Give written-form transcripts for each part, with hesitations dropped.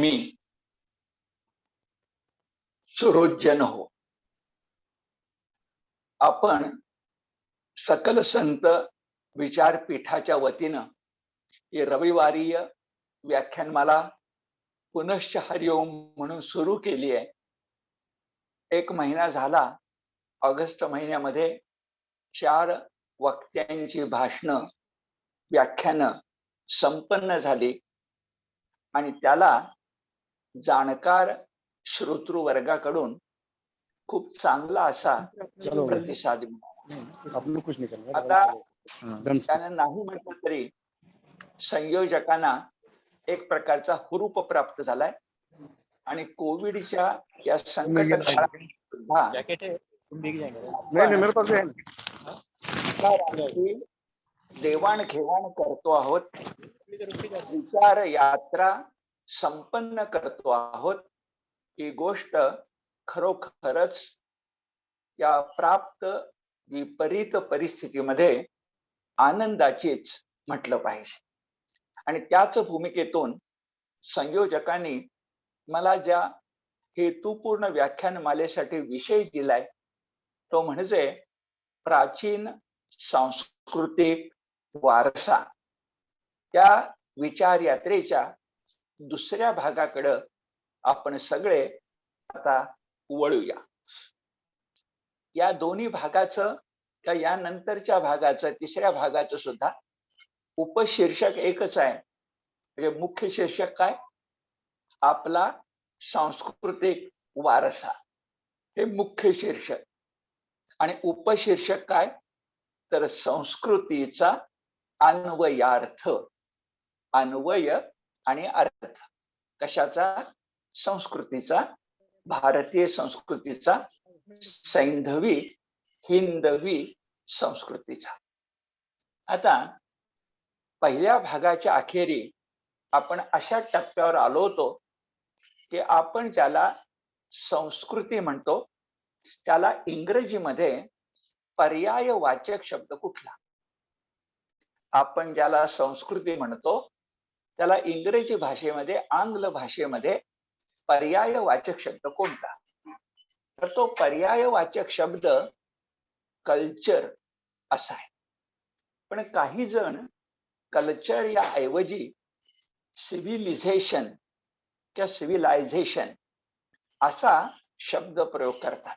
मी सुरोज्जन हो. आपण सकल संत विचारपीठाच्या वतीनं ही रविवारीय व्याख्यानमाला पुनश्च हरिओम म्हणून सुरू केली आहे. 1 महिना झाला. ऑगस्ट महिन्यामध्ये 4 वक्त्यांची भाषणं व्याख्यानं संपन्न झाली आणि त्याला जाणकार श्रोतृ वर्गाकडून खूप चांगला असा प्रतिसाद मिळाला. आता त्यानं नाही म्हटलं तरी संयोजकांना एक प्रकारचा हुरूप प्राप्त झालाय आणि कोविडच्या या संकट काळात देवाणघेवाण करतो आहोत, विचार यात्रा संपन्न करतो आहोत. ही गोष्ट खरोखरच या प्राप्त विपरीत परिस्थितीमध्ये आनंदाचीच म्हटलं पाहिजे. आणि त्याच भूमिकेतून संयोजकांनी मला ज्या हेतुपूर्ण व्याख्यानमालेसाठी विषय दिलाय तो म्हणजे प्राचीन सांस्कृतिक वारसा. त्या विचार यात्रेच्या दुसऱ्या भागाकडे आपण सगळे आता वळूया. या दोन्ही भागाचं किंवा या नंतरच्या भागाचं, तिसऱ्या भागाचं सुद्धा उपशीर्षक एकच आहे. म्हणजे मुख्य शीर्षक काय? आपला सांस्कृतिक वारसा, हे मुख्य शीर्षक. आणि उपशीर्षक काय? तर संस्कृतीचा अन्वयार्थ. अन्वय आणि अर्थ कशाचा? संस्कृतीचा, भारतीय संस्कृतीचा, सैंधवी हिंदवी संस्कृतीचा. आता पहिल्या भागाच्या अखेरी आपण अशा टप्प्यावर आलो होतो की आपण ज्याला संस्कृती म्हणतो त्याला इंग्रजीमध्ये पर्यायवाचक शब्द कुठला? आपण ज्याला संस्कृती म्हणतो त्याला इंग्रजी भाषेमध्ये, आंग्ल भाषेमध्ये पर्यायवाचक शब्द कोणता? तर तो पर्यायवाचक शब्द कल्चर असा आहे. पण काही जण कल्चर या ऐवजी सिव्हिलायझेशन किंवा सिव्हिलायझेशन असा शब्द प्रयोग करतात.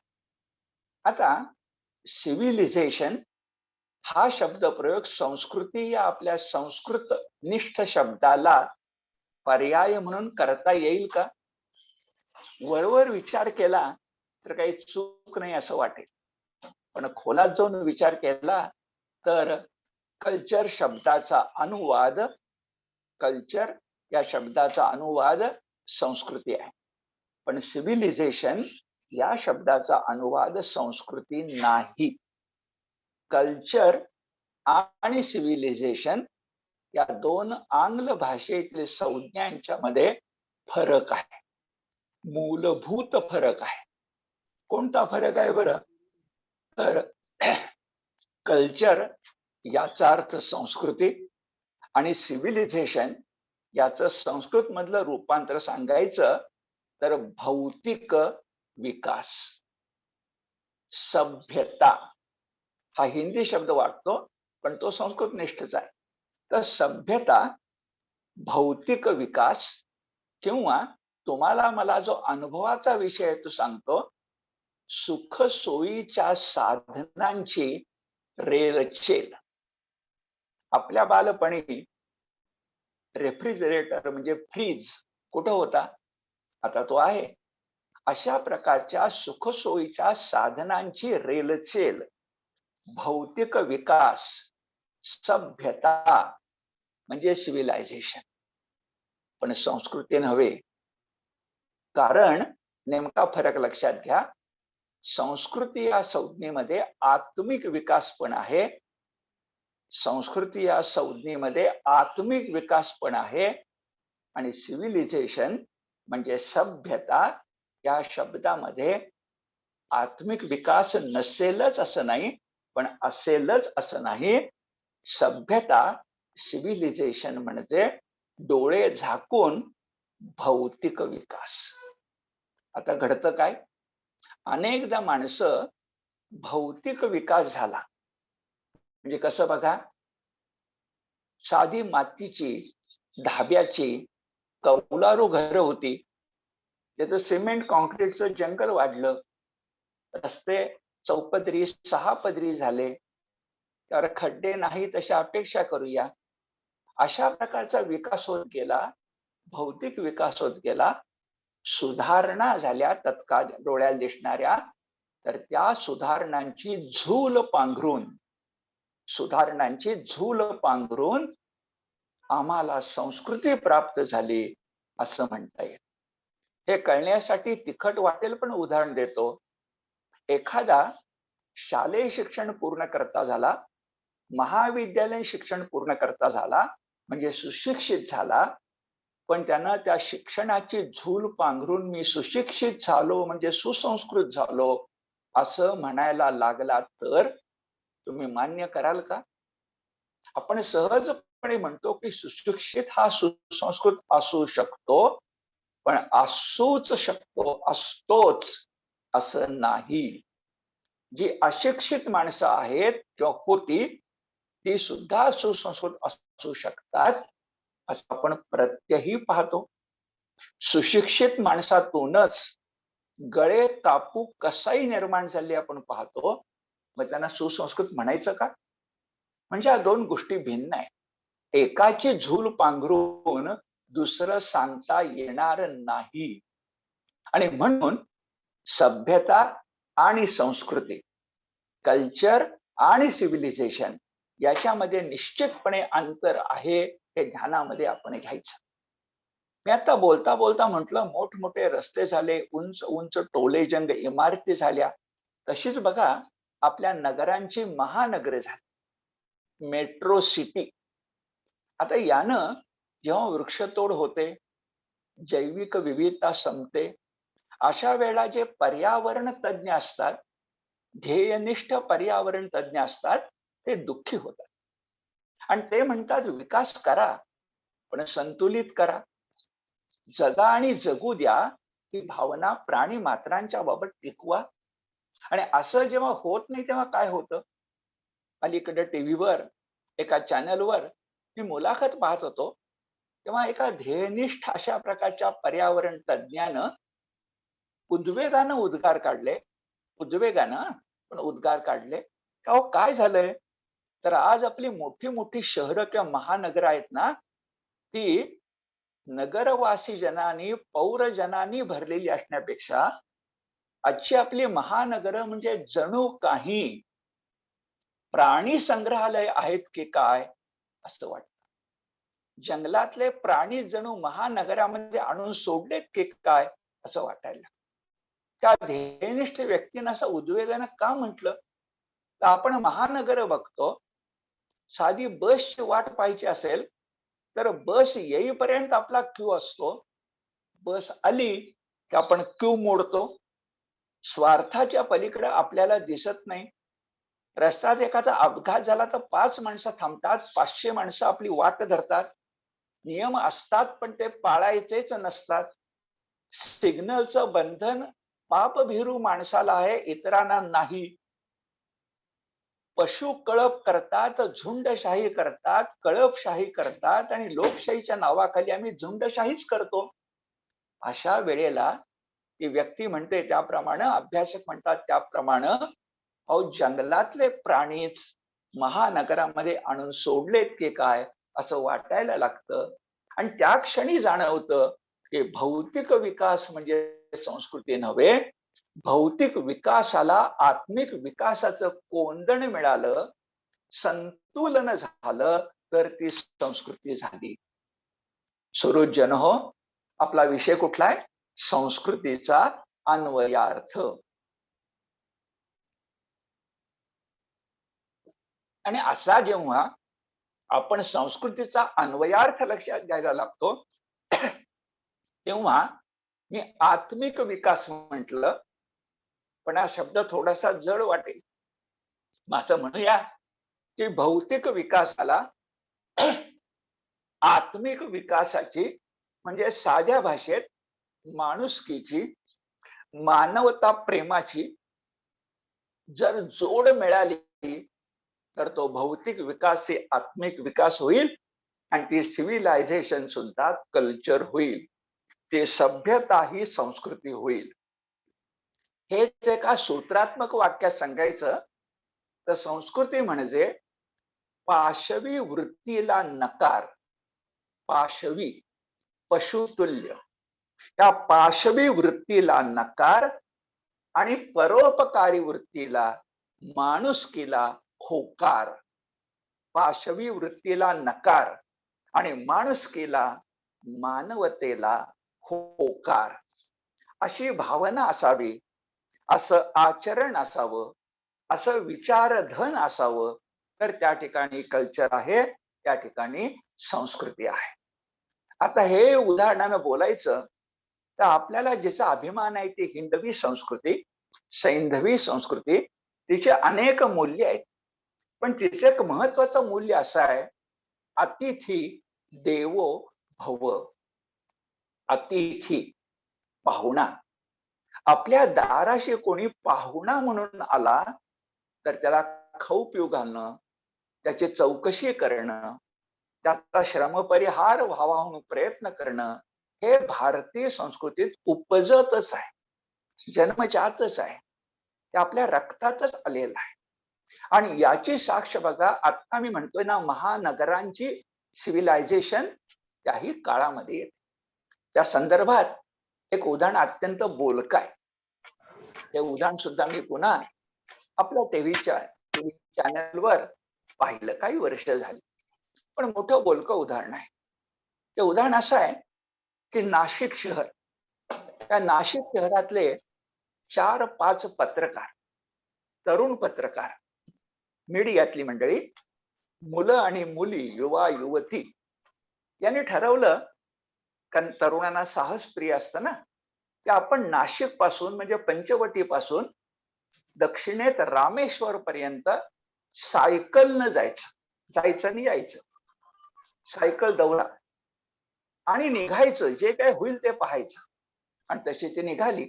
आता सिव्हिलायझेशन हा शब्द प्रयोग संस्कृती या आपल्या संस्कृत निष्ठ शब्दाला पर्याय म्हणून करता येईल का? वरवर विचार केला तर काही चूक नाही असं वाटेल, पण खोलात जाऊन विचार केला तर कल्चर शब्दाचा अनुवाद, कल्चर या शब्दाचा अनुवाद संस्कृती आहे, पण सिव्हिलायझेशन या शब्दाचा अनुवाद संस्कृती नाही. कल्चर आणि सिव्हिलायझेशन या दोन आंग्ल भाषेतील संज्ञांच्या मध्ये फरक आहे, मूलभूत फरक आहे. कोणता फरक आहे बरं? तर कल्चर याचा अर्थ संस्कृती आणि सिव्हिलायझेशन याचं संस्कृत मधलं रूपांतर सांगायचं तर भौतिक विकास, सभ्यता. हा हिंदी शब्द वाटतो पण तो संस्कृत निष्ठच आहे. तर सभ्यता, भौतिक विकास, किंवा तुम्हाला मला जो अनुभवाचा विषय तो सांगतो, सुख सोयीच्या साधनांची रेलचेल. आपल्या बालपणी रेफ्रिजरेटर म्हणजे फ्रीज कुठं होता? आता तो आहे. अशा प्रकारच्या सुखसोयीच्या साधनांची रेलचेल, भौतिक विकास, सभ्यता म्हणजे सिव्हिलायझेशन. पण संस्कृती नव्हे. कारण नेमका फरक लक्षात घ्या. संस्कृती या संज्ञेमध्ये आत्मिक विकास पण आहे. संस्कृती या संज्ञेमध्ये आत्मिक विकास पण आहे आणि सिव्हिलायझेशन म्हणजे सभ्यता या शब्दामध्ये आत्मिक विकास नसेलच असं नाही, पण असेलच असं नाही. सभ्यता, सिव्हिलायझेशन म्हणजे डोळे झाकून भौतिक विकास. आता घडतं काय, अनेकदा माणसं भौतिक विकास झाला म्हणजे कसं बघा, साधी मातीची, ढाब्याची, कौलारू घरं होती, त्याचं सिमेंट कॉन्क्रीटचं जंगल वाढलं, रस्ते चौपदरी, सहापदरी झाले, त्यावर खड्डे नाही तशा अपेक्षा करूया. अशा प्रकारचा विकास होत गेला, भौतिक विकास होत गेला. सुधारणा झाल्या तत्काळ डोळ्याला दिसणाऱ्या, तर त्या सुधारणांची झूल पांघरून आम्हाला संस्कृती प्राप्त झाली असं म्हणता येईल. हे कळण्यासाठी तिखट वाटेल पण उदाहरण देतो. एखादा शालेय शिक्षण पूर्ण करता झाला, महाविद्यालयीन शिक्षण पूर्ण करता झाला, म्हणजे सुशिक्षित झाला, पण त्यानं त्या शिक्षणाची झूल पांघरून मी सुशिक्षित झालो म्हणजे सुसंस्कृत झालो असं म्हणायला लागला तर तुम्ही मान्य कराल का? आपण सहजपणे म्हणतो की सुशिक्षित हा सुसंस्कृत असू शकतो, पण असूच शकतो, असतोच असं नाही. जी अशिक्षित माणसं आहेत किंवा होती, ती सुद्धा सुसंस्कृत असू शकतात असं आपण प्रत्यही पाहतो. सुशिक्षित माणसातूनच गळे कापू कसाई निर्माण झाली आपण पाहतो, मग त्यांना सुसंस्कृत म्हणायचं का? म्हणजे या दोन गोष्टी भिन्न आहेत. एकाची झूल पांघरून दुसरं सांगता येणार नाही. आणि म्हणून सभ्यता आणि संस्कृती, कल्चर आणि सिव्हिलायझेशन याच्यामध्ये निश्चितपणे अंतर आहे, हे ध्यानामध्ये आपण घ्यायचं. मी आता बोलता बोलता म्हटलं मोठमोठे रस्ते झाले, उंच उंच टोलेजंग इमारती झाल्या. तशीच बघा आपल्या नगरांची महानगरे झाली, मेट्रो सिटी. आता यानं जेव्हा वृक्षतोड होते, जैविक विविधता संपते, अशा वेळेला जे पर्यावरण तज्ञ असतात, ध्येयनिष्ठ पर्यावरण तज्ञ असतात, ते दुःखी होतात आणि ते म्हणतात विकास करा पण संतुलित करा. जगा आणि जगू द्या ही भावना प्राणी मात्रांच्या बाबत टिकवा. आणि असं जेव्हा होत नाही तेव्हा काय होतं, अलीकडे टीव्हीवर एका चॅनलवर मी मुलाखत पाहत होतो, तेव्हा एका ध्येयनिष्ठ अशा प्रकारच्या पर्यावरण तज्ञानं उद्वेगानं उद्गार काढले, उद्वेगानं पण उद्गार काढले का हो काय झालंय, तर आज आपली मोठी मोठी शहरं किंवा महानगर आहेत ना, ती नगरवासी जनांनी पौरजनांनी भरलेली असण्यापेक्षा आजची आपली महानगर म्हणजे जणू काही प्राणी संग्रहालय आहेत की काय असं वाटतं. जंगलातले प्राणी जणू महानगरामध्ये आणून सोडलेत की काय असं वाटायला. त्या ध्येयनिष्ठ व्यक्तीनं असं उद्वेगानं का म्हटलं, तर आपण महानगर बघतो, साधी बसची वाट पाहायची असेल तर बस येईपर्यंत आपला क्यू असतो. बस आली की आपण क्यू मोडतो. स्वार्थाच्या पलीकडे आपल्याला दिसत नाही. रस्त्यात एखादा अपघात झाला तर 5 माणसं थांबतात, 500 माणसं आपली वाट धरतात. नियम असतात पण ते पाळायचेच नसतात. सिग्नलचं बंधन पापभिरू माणसाला आहे, इतरांना नाही. पशु कळप करतात, झुंडशाही करतात, कळपशाही करतात आणि लोकशाहीच्या नावाखाली आम्ही झुंडशाहीच करतो. अशा वेळेला ती व्यक्ती म्हणते त्याप्रमाणे, अभ्यासक म्हणतात त्याप्रमाणे, अहो जंगलातले प्राणीच महानगरामध्ये आणून सोडलेत की काय असं वाटायला लागतं. आणि त्या क्षणी जाणवतं की भौतिक विकास म्हणजे संस्कृती नव्हे, भौतिक विकासाला आत्मिक विकासाचं कोंदण मिळालं, संतुलन झालं, तर ती संस्कृती झाली. सुहृदजन हो, आपला विषय कुठला आहे? संस्कृतीचा अन्वयार्थ. आणि असा जेव्हा आपण संस्कृतीचा अन्वयार्थ लक्षात घ्यायला लागतो, तेव्हा मी आत्मिक विकास म्हटलं, पण हा शब्द थोडासा जड वाटेल. मग असं म्हणूया की भौतिक विकासाला आत्मिक विकासाची म्हणजे साध्या भाषेत माणुसकीची, मानवता प्रेमाची जर जोड मिळाली, तर तो भौतिक विकास ही आत्मिक विकास होईल आणि ती सिव्हिलायझेशन सुद्धा कल्चर होईल. ते सभ्यता ही संस्कृती होईल. हेच एका सूत्रात्मक वाक्यात सांगायचं तर संस्कृती म्हणजे पाशवी वृत्तीला नकार. पाशवी, पशुतुल्य. त्या पाशवी वृत्तीला नकार आणि परोपकारी वृत्तीला, माणुसकीला होकार. पाशवी वृत्तीला नकार आणि माणुसकीला, मानवतेला होकार. अशी भावना असावी, असं आचरण असावं, असं विचारधन असावं, तर त्या ठिकाणी कल्चर आहे, त्या ठिकाणी संस्कृती आहे. आता हे उदाहरणानं बोलायचं तर आपल्याला ज्याचा अभिमान आहे ती हिंदवी संस्कृती, सैंधवी संस्कृती. तिचे अनेक मूल्य आहेत, पण तिचं एक महत्वाचं मूल्य असं आहे, अतिथी देवो भव. अतिथी, पाहुणा. आपल्या दाराशी कोणी पाहुणा म्हणून आला तर त्याला खाऊ पिऊ घालणं, त्याची चौकशी करणं, त्याचा श्रमपरिहार व्हावा म्हणून प्रयत्न करणं, हे भारतीय संस्कृतीत उपजतच आहे, जन्मजातच आहे. ते आपल्या रक्तातच आलेलं आहे. आणि याची साक्ष बघा, आता मी म्हणतोय ना, महानगरांची सिव्हिलायझेशन त्याही काळामध्ये येते. त्या संदर्भात एक उदाहरण अत्यंत बोलकं आहे. ते उदाहरण सुद्धा मी पुन्हा आपल्या टीव्हीच्या चॅनलवर पाहिलं, काही वर्ष झाली, पण मोठं बोलकं उदाहरण आहे. ते उदाहरण असं आहे की नाशिक शहर, त्या नाशिक शहरातले 4-5 पत्रकार, तरुण पत्रकार, मीडियातली मंडळी, मुलं आणि मुली, युवा युवती यांनी ठरवलं, कारण तरुणांना साहस प्रिय असतं ना, की आपण नाशिक पासून म्हणजे पंचवटी पासून दक्षिणेत रामेश्वर पर्यंत सायकलनं जायचं. जायचं आणि यायचं. सायकल दौडा आणि निघायचं, जे काय होईल ते पाहायचं. आणि तशी ती निघाली.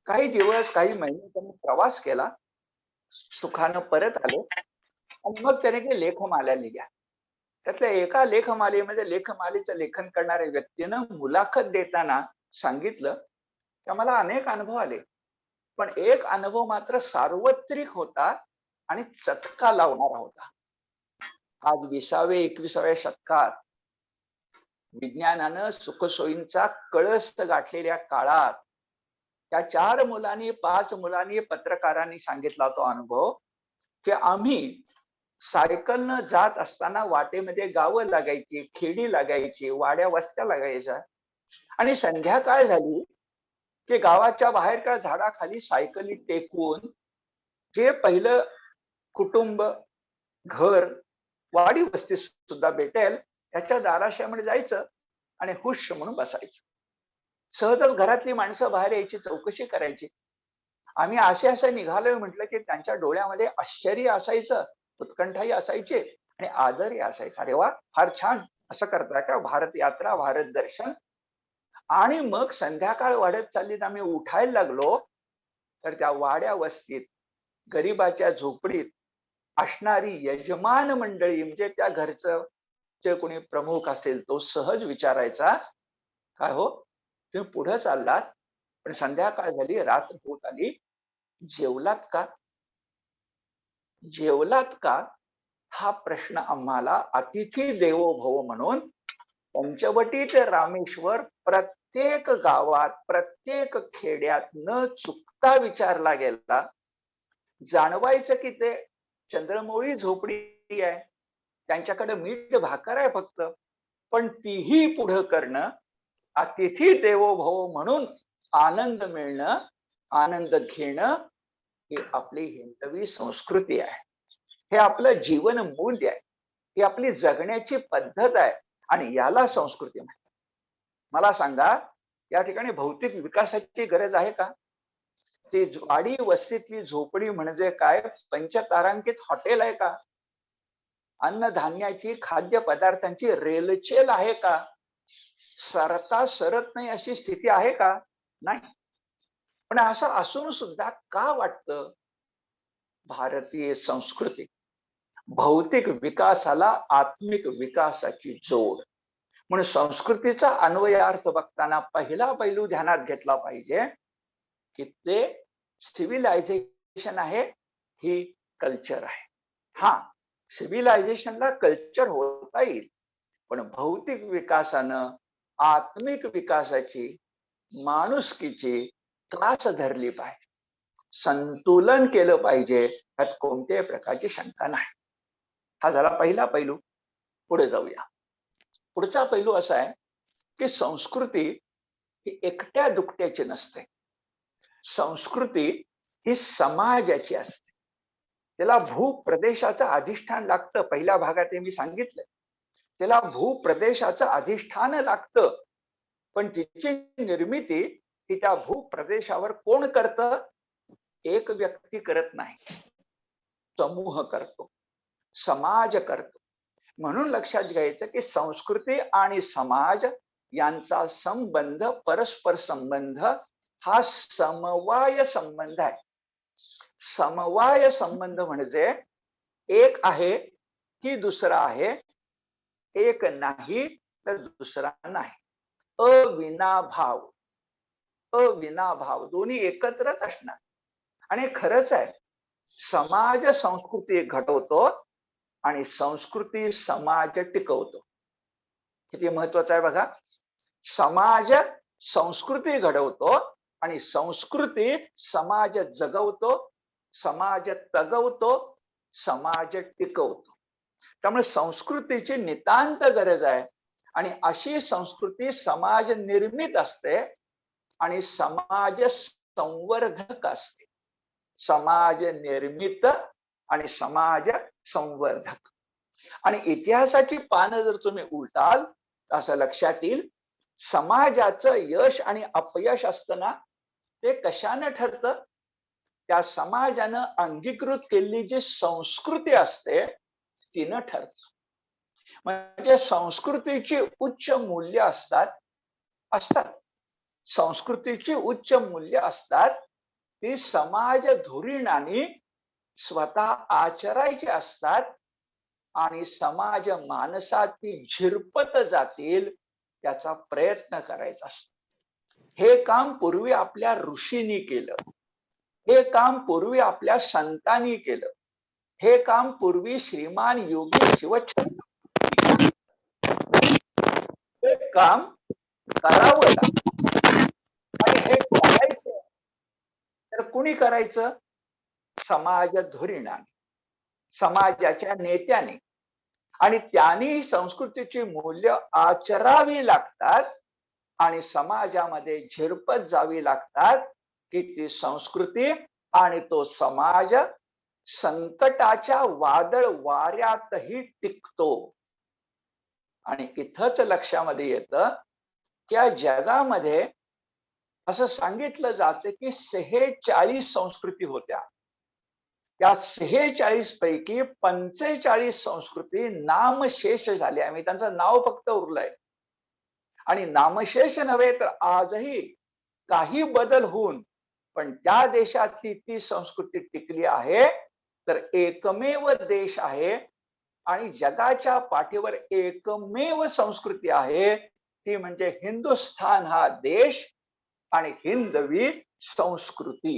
काही दिवस, काही महिने त्यांनी प्रवास केला, सुखानं परत आले आणि मग त्याने काही लेखमाला लिहिल्या. त्यातल्या एका लेखमालेमध्ये लेखमालेचं लेखन करणाऱ्या व्यक्तीनं मुलाखत देताना सांगितलं की मला अनेक अनुभव आले, पण एक अनुभव मात्र सार्वत्रिक होता आणि चटका लावणारा होता. आज 20व्या-21व्या शतकात विज्ञानानं सुखसोयींचा कळस गाठलेल्या काळात त्या 4 मुलांनी, 5 मुलांनी, पत्रकारांनी सांगितला तो अनुभव, की आम्ही सायकलनं जात असताना वाटेमध्ये गावं लागायची, खेडी लागायची, वाड्या वस्त्या लागायच्या आणि संध्याकाळ झाली की गावाच्या बाहेरच्या झाडाखाली सायकली टेकवून जे पहिलं कुटुंब, घर, वाडी वस्ती सुद्धा भेटेल त्याच्या दाराशामध्ये जायचं आणि हुश म्हणून बसायचं. सहजच घरातली माणसं बाहेर यायची, चौकशी करायची. आम्ही असे निघालोय म्हटलं की त्यांच्या डोळ्यामध्ये आश्चर्य असायचं, उत्कंठाही असायची आणि आदरही असायचा. अरे वा, फार छान, असं करताय का? भारत यात्रा, भारत दर्शन. आणि मग संध्याकाळ वाढत चालली तर आम्ही उठायला लागलो, तर त्या वाड्या वस्तीत, गरिबाच्या झोपडीत असणारी यजमान मंडळी, म्हणजे त्या घरचं जे कोणी प्रमुख असेल तो सहज विचारायचा, काय हो तुम्ही पुढे चाललात, पण संध्याकाळ झाली, रात्र होत आली, जेवलात का? जेवलात का? हा प्रश्न आम्हाला अतिथी देवो भव म्हणून पंचवटी ते रामेश्वर प्रत्येक गावात, प्रत्येक खेड्यात न चुकता विचारला गेला. जाणवायचं की ते चंद्रमौळी झोपडी आहे, त्यांच्याकडे मीठ भाकर आहे फक्त, पण तीही पुढं करणं, अतिथी देवो भव म्हणून आनंद मिळणं, आनंद घेणं, ही आपली हिंदवी संस्कृती आहे. हे आपलं जीवन मूल्य आहे, ही आपली जगण्याची पद्धत आहे आणि याला संस्कृती म्हणतात. मला सांगा, या ठिकाणी भौतिक विकासाची गरज आहे का? ती वाडी वस्तीतली झोपडी म्हणजे काय पंचतारांकित हॉटेल आहे का? अन्नधान्याची, खाद्य पदार्थांची रेलचेल आहे का? सरता सरत नाही अशी स्थिती आहे का? नाही. पण असं असून सुद्धा का वाटतं? भारतीय संस्कृती भौतिक विकासाला आत्मिक विकासाची जोड. म्हणून संस्कृतीचा अन्वयार्थ बघताना पहिला पैलू ध्यानात घेतला पाहिजे की ते सिव्हिलायझेशन आहे, ही कल्चर आहे. हा, सिव्हिलायझेशनला कल्चर होता येईल, पण भौतिक विकासानं आत्मिक विकासाची, माणुसकीची कास धरली पाहिजे, संतुलन केलं पाहिजे, यात कोणत्याही प्रकारची शंका नाही. हा झाला पहिला पैलू. पुढे जाऊया. पुढचा पैलू असा आहे की संस्कृती ही एकट्या दुकट्याची नसते. संस्कृती ही समाजाची असते. त्याला भूप्रदेशाचं अधिष्ठान लागतं. पहिल्या भागात मी सांगितलं, त्याला भूप्रदेशाचं अधिष्ठान लागतं, पण तिची निर्मिती ही त्या भूप्रदेशावर कोण करतं? एक व्यक्ती करत नाही, समूह करतो, समाज करतो. म्हणून लक्षात घ्यायचं की संस्कृती आणि समाज यांचा संबंध, परस्पर संबंध हा समवाय संबंध आहे. समवाय संबंध म्हणजे एक आहे की दुसरा आहे, एक नाही तर दुसरा नाही. अविनाभाव, अविनाभाव दोन्ही एकत्रच असणार. आणि खरंच आहे, समाज संस्कृती घडवतो आणि संस्कृती समाज टिकवतो. किती महत्वाचं आहे बघा. समाज संस्कृती घडवतो आणि संस्कृती समाज जगवतो, समाज तगवतो, समाज टिकवतो. त्यामुळे संस्कृतीची नितांत गरज आहे आणि अशी संस्कृती समाज निर्मित असते आणि समाज संवर्धक असते. समाज निर्मित आणि समाज संवर्धक. आणि इतिहासाची पानं जर तुम्ही उलटाल असं लक्षात येईल, समाजाचं यश आणि अपयश असतं ना, ते कशाने ठरतं? त्या समाजानं अंगीकृत केलेली जी संस्कृती असते तिनं ठरतं. म्हणजे संस्कृतीची उच्च मूल्य असतात. संस्कृतीची उच्च मूल्य असतात, ती समाज धोरणाने स्वतः आचरायची असतात आणि समाज मानसात ती झिरपत जातील त्याचा प्रयत्न करायचा असतो. हे काम पूर्वी आपल्या ऋषींनी केलं, हे काम पूर्वी आपल्या संतांनी केलं, हे काम पूर्वी श्रीमान योगी शिवछत्र हे काम करावं लागतं. आणि हे करायचं तर कुणी करायचं? समाज धोरणाने, समाजाच्या नेत्याने. आणि त्यांनी संस्कृतीची मूल्य आचरावी लागतात आणि समाजामध्ये झिरपत जावी लागतात की ती संस्कृती आणि तो समाज संकटाच्या वादळ वाऱ्यातही टिकतो. आणि इथंच लक्षामध्ये येतं की या जगामध्ये असं सांगितलं जातं की 46 संस्कृती होत्या. या 46 पैकी 45 संस्कृती नामशेष झाल्या. आम्ही त्यांचं नाव फक्त उरलंय. आणि नामशेष नव्हे तर आजही काही बदल होऊन पण त्या देशातली ती संस्कृती टिकली आहे, तर एकमेव देश आहे आणि जगाच्या पाठीवर एकमेव संस्कृती आहे, ती म्हणजे हिंदुस्थान हा देश आणि हिंदवी संस्कृती.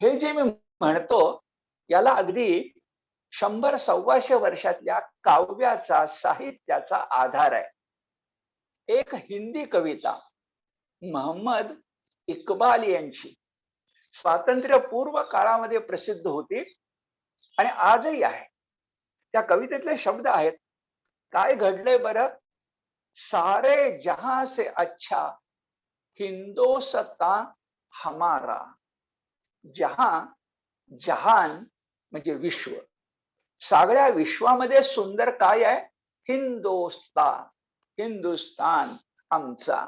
हे जे मी म्हणतो याला अगदी 100-125 वर्षातल्या काव्याचा, साहित्याचा आधार आहे. एक हिंदी कविता मोहम्मद इक्बाल यांची स्वातंत्र्यपूर्व काळामध्ये प्रसिद्ध होती आणि आजही आहे. त्या कवितेतले शब्द आहेत, काय घडलंय बरं? सारे जहां से अच्छा हिंदोस्तान हमारा. जहां, जहान म्हणजे विश्व. सगळ्या विश्वामध्ये सुंदर काय आहे? हिंदोस्तान, हिंदुस्तान आमचा.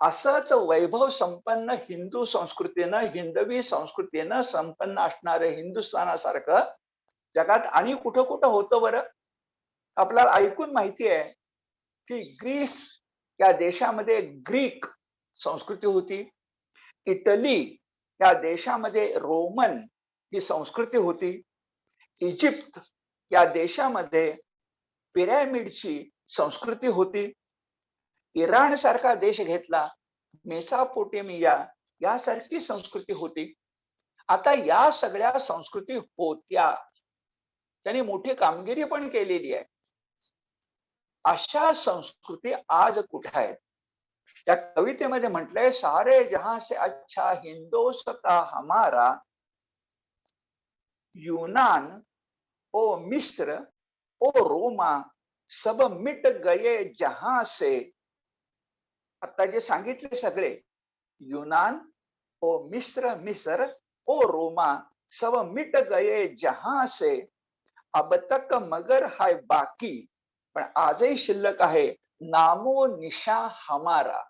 असंच वैभव संपन्न हिंदू संस्कृतीनं, हिंदवी संस्कृतीनं संपन्न असणारे हिंदुस्थानासारखं जगात आणि कुठं कुठं होतं बरं? आपल्याला ऐकून माहिती आहे की ग्रीस या देशामध्ये ग्रीक संस्कृती होती. इटली या देशामध्ये रोमन ही संस्कृती होती. इजिप्त या देशामध्ये पिरॅमिडची संस्कृती होती. इराण सारखा देश घेतला, मेसोपोटेमिया यासारखी संस्कृती होती. आता या सगळ्या संस्कृती होत्या, त्यांनी मोठी कामगिरी पण केलेली आहे. अशा संस्कृती आज कुठे आहेत? या कवितेमध्ये म्हटलंय, सारे जहां से अच्छा हिंदोस्ता हमारा, यूनान ओ मिस्र ओ रोमा सब मिट गए जहां से. आता जे सांगितले सगळे, यूनान ओ मिस्र ओ रोमा सब मिट गए जहां से, अब तक मगर है बाकी. पण आजही शिल्लक आहे, नामो निशा हमारा.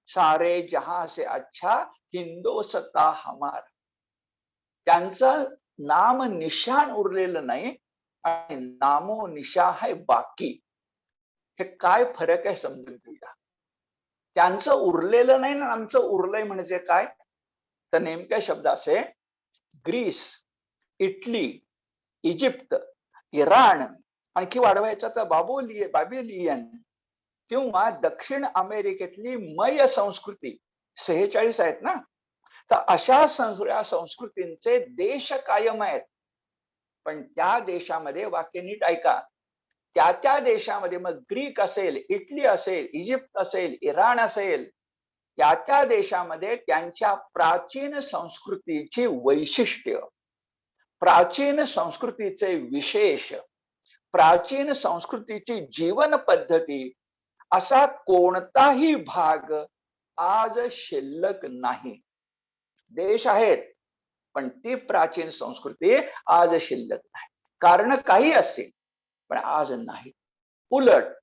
सारे जहां से अच्छा हिंदोस्ता हमारा. त्यांचं नाम निशान उरलेलं नाही आणि नामो निशा है बाकी. हे काय फरक आहे समजून घेऊया. त्यांचं उरलेलं नाही ना आमचं उरलंय म्हणजे काय? तर नेमक्या शब्द असे, ग्रीस, इटली, इजिप्त, इराण, आणखी वाढवायचं तर बाबिलियन किंवा दक्षिण अमेरिकेतली मय संस्कृती 46 आहेत ना. तर अशा सगळ्या संस्कृतींचे देश कायम आहेत. पण त्या देशामध्ये, वाक्य नीट ऐका, त्या देशामध्ये मग ग्रीक असेल, इटली असेल, इजिप्त असेल, इराण असेल, त्या देशामध्ये त्यांच्या प्राचीन संस्कृतीची वैशिष्ट्य, प्राचीन संस्कृतीचे विशेष, प्राचीन संस्कृतीची जीवन पद्धती असा कोणताही भाग आज शिल्लक नाही. देश आहेत पण ती प्राचीन संस्कृती आज शिल्लक नाही. कारण काही असतील पण आज नाही. उलट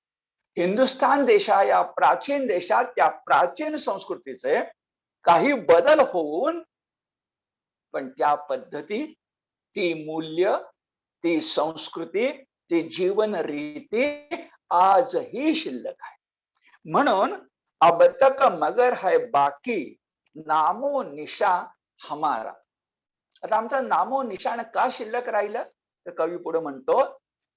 हिंदुस्थान देशा या प्राचीन देशात त्या प्राचीन संस्कृतीचे काही बदल होऊन पण त्या पद्धती, ती मूल्य, ती संस्कृती, ती जीवन रीती आजही शिल्लक आहे. म्हणून अब तक मगर है बाकी, नामो निशा हमारा. आता आमचा नामो निशाण का शिल्लक राहिलं? तर कवी पुढे म्हणतो,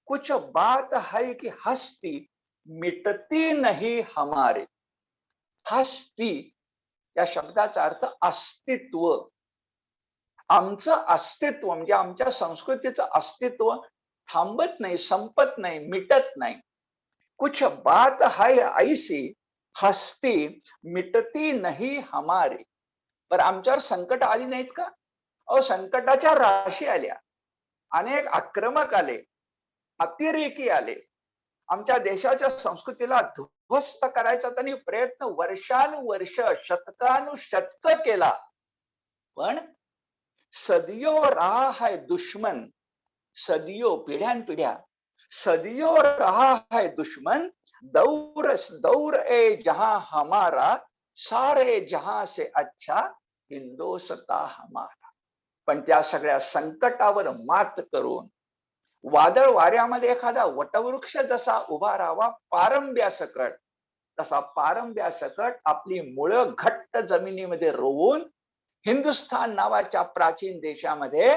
कुछ बात है कि हस्ती मिटती नहीं हमारे. हस्ती या शब्दाचा अर्थ अस्तित्व. आमचं अस्तित्व म्हणजे आमच्या संस्कृतीचं अस्तित्व थांबत नाही, संपत नाही, मिटत नाही. कुछ बात है ऐसी हस्ती मिटती नहीं हमारे. पर आमच्यावर संकट आली नाहीत का? संकटाच्या राशी आल्या, अनेक आक्रमक आले, अतिरेकी आले, आमच्या देशाच्या संस्कृतीला ध्वस्त करायचा त्यांनी प्रयत्न वर्षानुवर्ष, शतकानुशतक केला. पण सदियो रहा है दुश्मन, सदियो, पिढ्यानपिढ्या, सदियो रहा है दुश्मन, दौर दौर ए जहां हमारा, सारे जहां से अच्छा हिंदोस्ता हमारा. पण त्या सगळ्या संकटावर मात करून वादळ वाऱ्यामध्ये एखादा वटवृक्ष जसा उभा राहावा पारंब्यासकट, तसा पारंब्यासकट आपली मुळं घट्ट जमिनीमध्ये रोवून हिंदुस्थान नावाच्या प्राचीन देशामध्ये,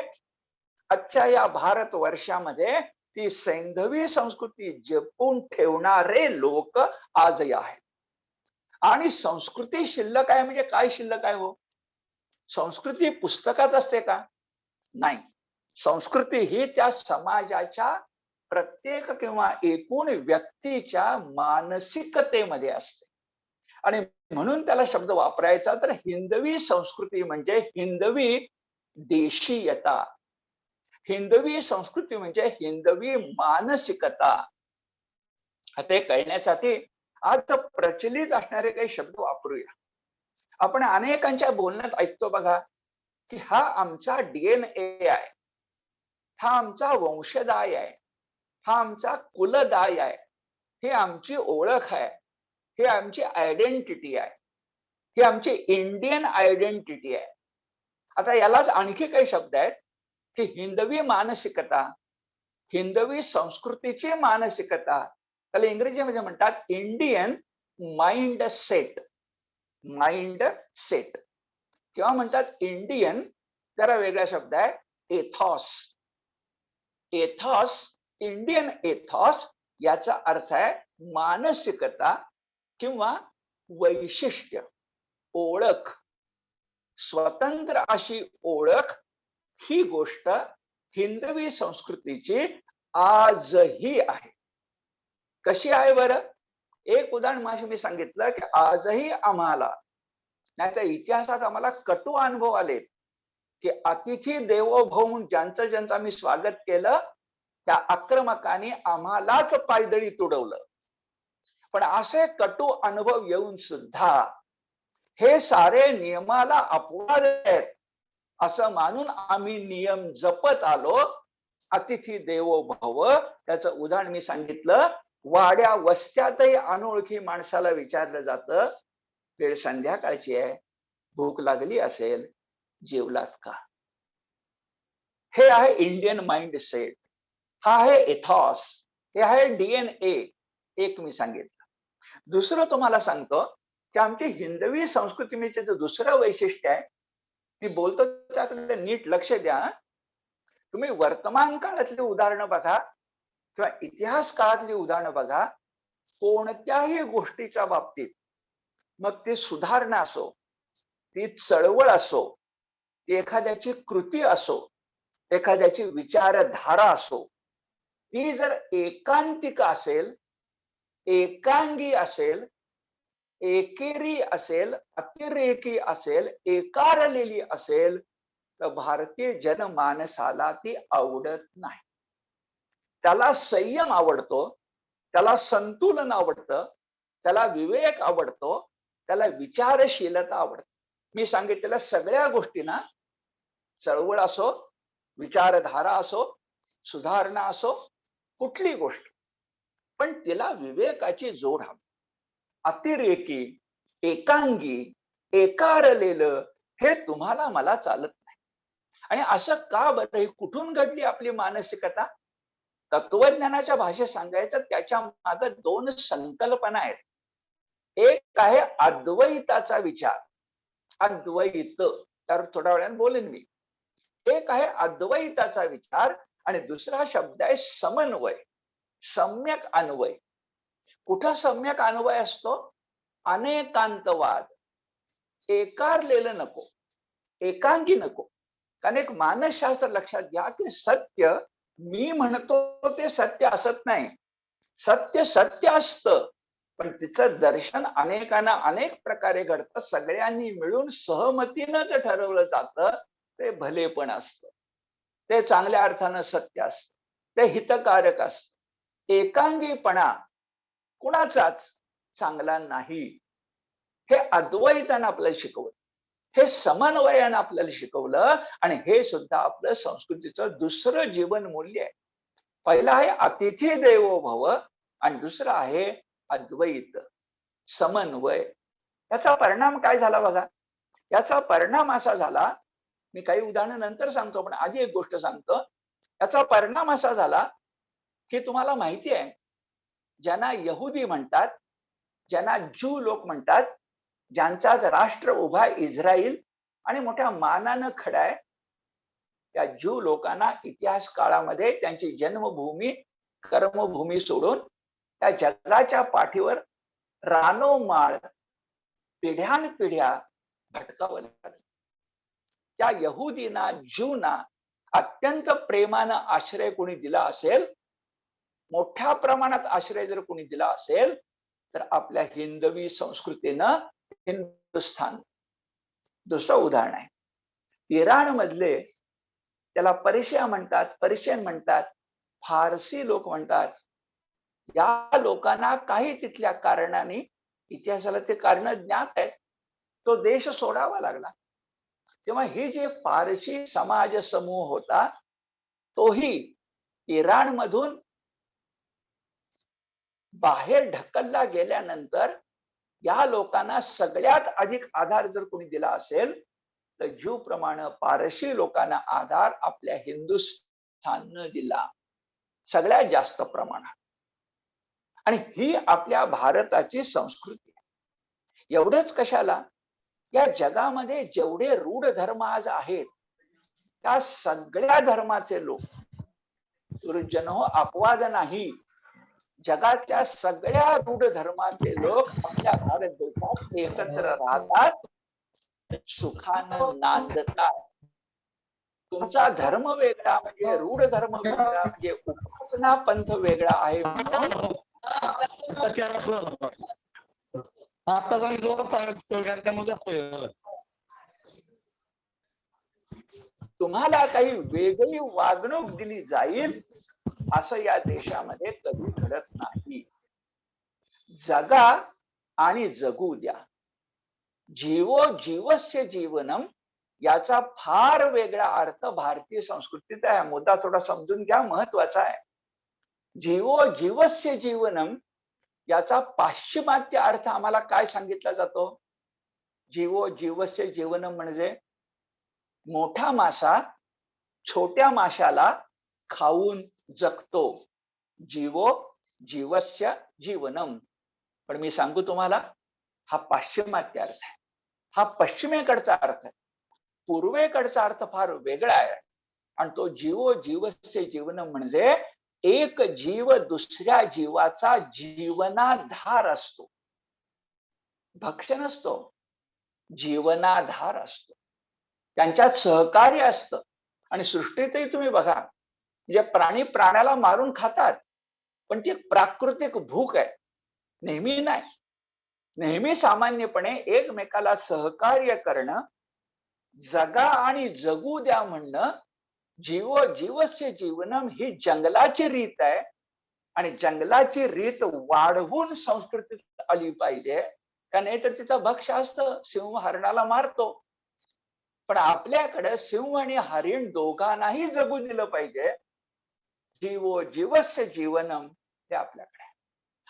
आजच्या या भारत वर्षामध्ये ती सैंधवी संस्कृती जपून ठेवणारे लोक आजही आहेत. आणि संस्कृती शिल्लक आहे म्हणजे काय शिल्लक आहे हो? संस्कृती पुस्तकात असते का? नाही. संस्कृती ही त्या समाजाच्या प्रत्येक किंवा एकूण व्यक्तीच्या मानसिकतेमध्ये असते. आणि म्हणून त्याला शब्द वापरायचा तर हिंदवी संस्कृती म्हणजे हिंदवी देशीयता, हिंदवी संस्कृती म्हणजे हिंदवी मानसिकता. ते कळण्यासाठी आज प्रचलित असणारे काही शब्द वापरूया. आपण अनेकांच्या बोलण्यात ऐकतो बघा की हा आमचा डीएनए आहे, हा आमचा वंशदाय आहे, हा आमचा कुलदाय आहे, हे आमची ओळख आहे, हे आमची आयडेंटिटी आहे, ही आमची इंडियन आयडेंटिटी आहे. आता यालाच आणखी काही शब्द आहेत की हिंदवी मानसिकता, हिंदवी संस्कृतीची मानसिकता, त्याला इंग्रजीमध्ये म्हणतात Indian mind set, mind set किंवा म्हणतात इंडियन, जरा वेगळा शब्द आहे एथॉस. एथॉस, इंडियन एथॉस याचा अर्थ आहे मानसिकता किंवा वैशिष्ट्य, ओळख, स्वतंत्र अशी ओळख. ही गोष्ट हिंदवी संस्कृतीची आजही आहे. कशी आहे बरं? एक उदाहरण माझे मी सांगितलं की आजही आम्हाला, नाहीतर इतिहासात आम्हाला कटू अनुभव आले की अतिथी देवो भव म्हणून ज्यांचं ज्यांचं आम्ही स्वागत केलं त्या आक्रमकांनी आम्हालाच पायदळी तुडवलं. पण असे कटू अनुभव येऊन सुद्धा हे सारे नियमाला अपवाद आहेत असं मानून आम्ही नियम जपत आलो. अतिथी देवो भव, त्याचं उदाहरण मी सांगितलं. वाड्या वस्त्यातही अनोळखी माणसाला विचारलं जातं, वेळ संध्याकाळची आहे, भूक लागली असेल, जेवलात का? हे आहे इंडियन माइंड सेट, हा आहे एथॉस, हे आहे डीएनए. एक मी सांगितलं. दुसरं तुम्हाला सांगतो की आमची हिंदवी संस्कृतीचे दुसरं वैशिष्ट्य आहे, मी बोलतो त्याकडे नीट लक्ष द्या. तुम्ही वर्तमान काळातली उदाहरणं बघा किंवा इतिहास काळातली उदाहरणं बघा, कोणत्याही गोष्टीच्या बाबतीत, मग ती सुधारणा असो, ती चळवळ असो, ती एखाद्याची कृती असो, एखाद्याची विचारधारा असो, ती जर एकांतिक असेल, एकांगी असेल, एकेरी असेल, अतिरेकी असेल, एकारलेली असेल, तर भारतीय जनमानसाला ती आवडत नाही. त्याला संयम आवडतो, त्याला संतुलन आवडतं, त्याला विवेक आवडतो, त्याला विचारशीलता आवडते. मी सांगितलेल्या सगळ्या गोष्टींना, चळवळ असो, विचारधारा असो, सुधारणा असो, कुठली गोष्ट, पण तिला विवेकाची जोड हवी. अतिरेकी, एकांगी, एकारलेलं हे तुम्हाला मला चालत नाही. आणि असं का बरं? ही कुठून घडली आपली मानसिकता? तत्वज्ञानाच्या भाषेत सांगायचं, त्याच्या मागे दोन संकल्पना आहेत. एक आहे अद्वैताचा विचार, अद्वैत, तर थोड्या वेळाने बोलेन मी. एक आहे अद्वैताचा विचार आणि दुसरा शब्द आहे समन्वय, सम्यक अन्वय. कुठं सम्यक अन्वय असतो? अनेकांतवाद. एकारलेलं नको, एकांगी नको. कारण एक मानसशास्त्र लक्षात घ्या की सत्य मी म्हणतो ते सत्य असत नाही. सत्य सत्य असतं, पण तिचं दर्शन अनेकांना अनेक प्रकारे घडतं. सगळ्यांनी मिळून सहमतीनं जे ठरवलं जातं ते भलेपण असतं, ते चांगल्या अर्थानं सत्य असतं, ते हितकारक असतं. एकांगीपणा कुणाचाच चांगला नाही. हे अद्वैतानं आपल्याला शिकवलं, हे समन्वयानं आपल्याला शिकवलं. आणि हे सुद्धा आपलं संस्कृतीचं दुसरं जीवन मूल्य आहे. पहिलं आहे अतिथी देवो भव आणि दुसरं आहे अद्वैत, समन्वय. याचा परिणाम काय झाला बघा? याचा परिणाम असा झाला, मी काही उदाहरणं नंतर सांगतो, पण आधी एक गोष्ट सांगतो. याचा परिणाम असा झाला की तुम्हाला माहिती आहे, ज्यांना यहुदी म्हणतात, ज्यांना ज्यू लोक म्हणतात, ज्यांचाच राष्ट्र उभा इस्रायल आणि मोठ्या मानानं खडा आहे, त्या ज्यू लोकांना इतिहास काळामध्ये त्यांची जन्मभूमी, कर्मभूमी सोडून त्या जगाच्या पाठीवर रानोमाळ पिढ्यानपिढ्या भटकावं लागलं. त्या यहुदींना, ज्यूंना अत्यंत प्रेमानं आश्रय कोणी दिला असेल, मोठ्या प्रमाणात आश्रय जर कोणी दिला असेल, तर आपल्या हिंदवी संस्कृतीनं हिंदुस्थान. दुसरं उदाहरण आहे, इराण मधले, त्याला पर्शिया म्हणतात, पर्शियन म्हणतात, फारसी लोक म्हणतात. या लोकांना काही तिथल्या कारणाने, इतिहासाला ते कारण ज्ञात आहेत, तो देश सोडावा लागला. तेव्हा हे जे फारसी समाज समूह होता, तोही इराण मधून बाहेर ढकलला गेल्यानंतर या लोकांना सगळ्यात अधिक आधार जर कोणी दिला असेल, तर ज्यू प्रमाणे पारशी लोकांना आधार आपल्या हिंदुस्थाननं दिला सगळ्यात जास्त प्रमाणात. आणि ही आपल्या भारताची संस्कृती. एवढंच कशाला, या जगामध्ये जेवढे रूढ धर्म आज आहेत त्या सगळ्या धर्माचे लोक, सृजनो अपवाद नाही, जगातल्या सगळ्या रूढ धर्माचे लोक आपल्या भारत देशात एकत्र राहतात, सुखानं नांदतात. तुमचा धर्म वेगळा म्हणजे, रूढ धर्म वेगळा म्हणजे, उपासना पंथ वेगळा आहे म्हणून तुम्हाला काही वेगळी वागणूक दिली जाईल असं या देशामध्ये कधी घडत नाही. जगा आणि जगू द्या. जीवो जीवस्य जीवनम याचा फार वेगळा अर्थ भारतीय संस्कृतीत आहे. मुद्दा थोडा समजून घ्या, महत्वाचा आहे. जीवो जीवस्य जीवनम याचा पाश्चिमात्य अर्थ आम्हाला काय सांगितला जातो? जीवो जीवस्य जीवनम म्हणजे मोठा मासा छोट्या माशाला खाऊन जगतो. जीवो जीवस्य जीवनम. पण मी सांगू तुम्हाला, हा पाश्चिमात्य अर्थ आहे, हा पश्चिमेकडचा अर्थ आहे. पूर्वेकडचा अर्थ फार वेगळा आहे. आणि तो जीवो जीवस्य जीवनम म्हणजे एक जीव दुसऱ्या जीवाचा जीवनाधार असतो, भक्ष्य नसतो, जीवनाधार असतो, त्यांच्यात सहकार्य असतं. आणि सृष्टीतही तुम्ही बघा, जे प्राणी प्राण्याला मारून खातात, पण ती प्राकृतिक भूक आहे, नेहमी नाही. नेहमी सामान्यपणे एकमेकाला सहकार्य करणं, जगा आणि जगू द्या म्हणणं, जीवो जीवस्य जीवनम ही जंगलाची रीत आहे. आणि जंगलाची रीत वाढवून संस्कृतीत आली पाहिजे, का नाही तर तिथं भक्ष्य असतं, सिंह हरणाला मारतो. पण आपल्याकडे सिंह आणि हरिण दोघांनाही जगू दिलं पाहिजे. जीवो जीवस्य जीवनम हे आपल्याकडे.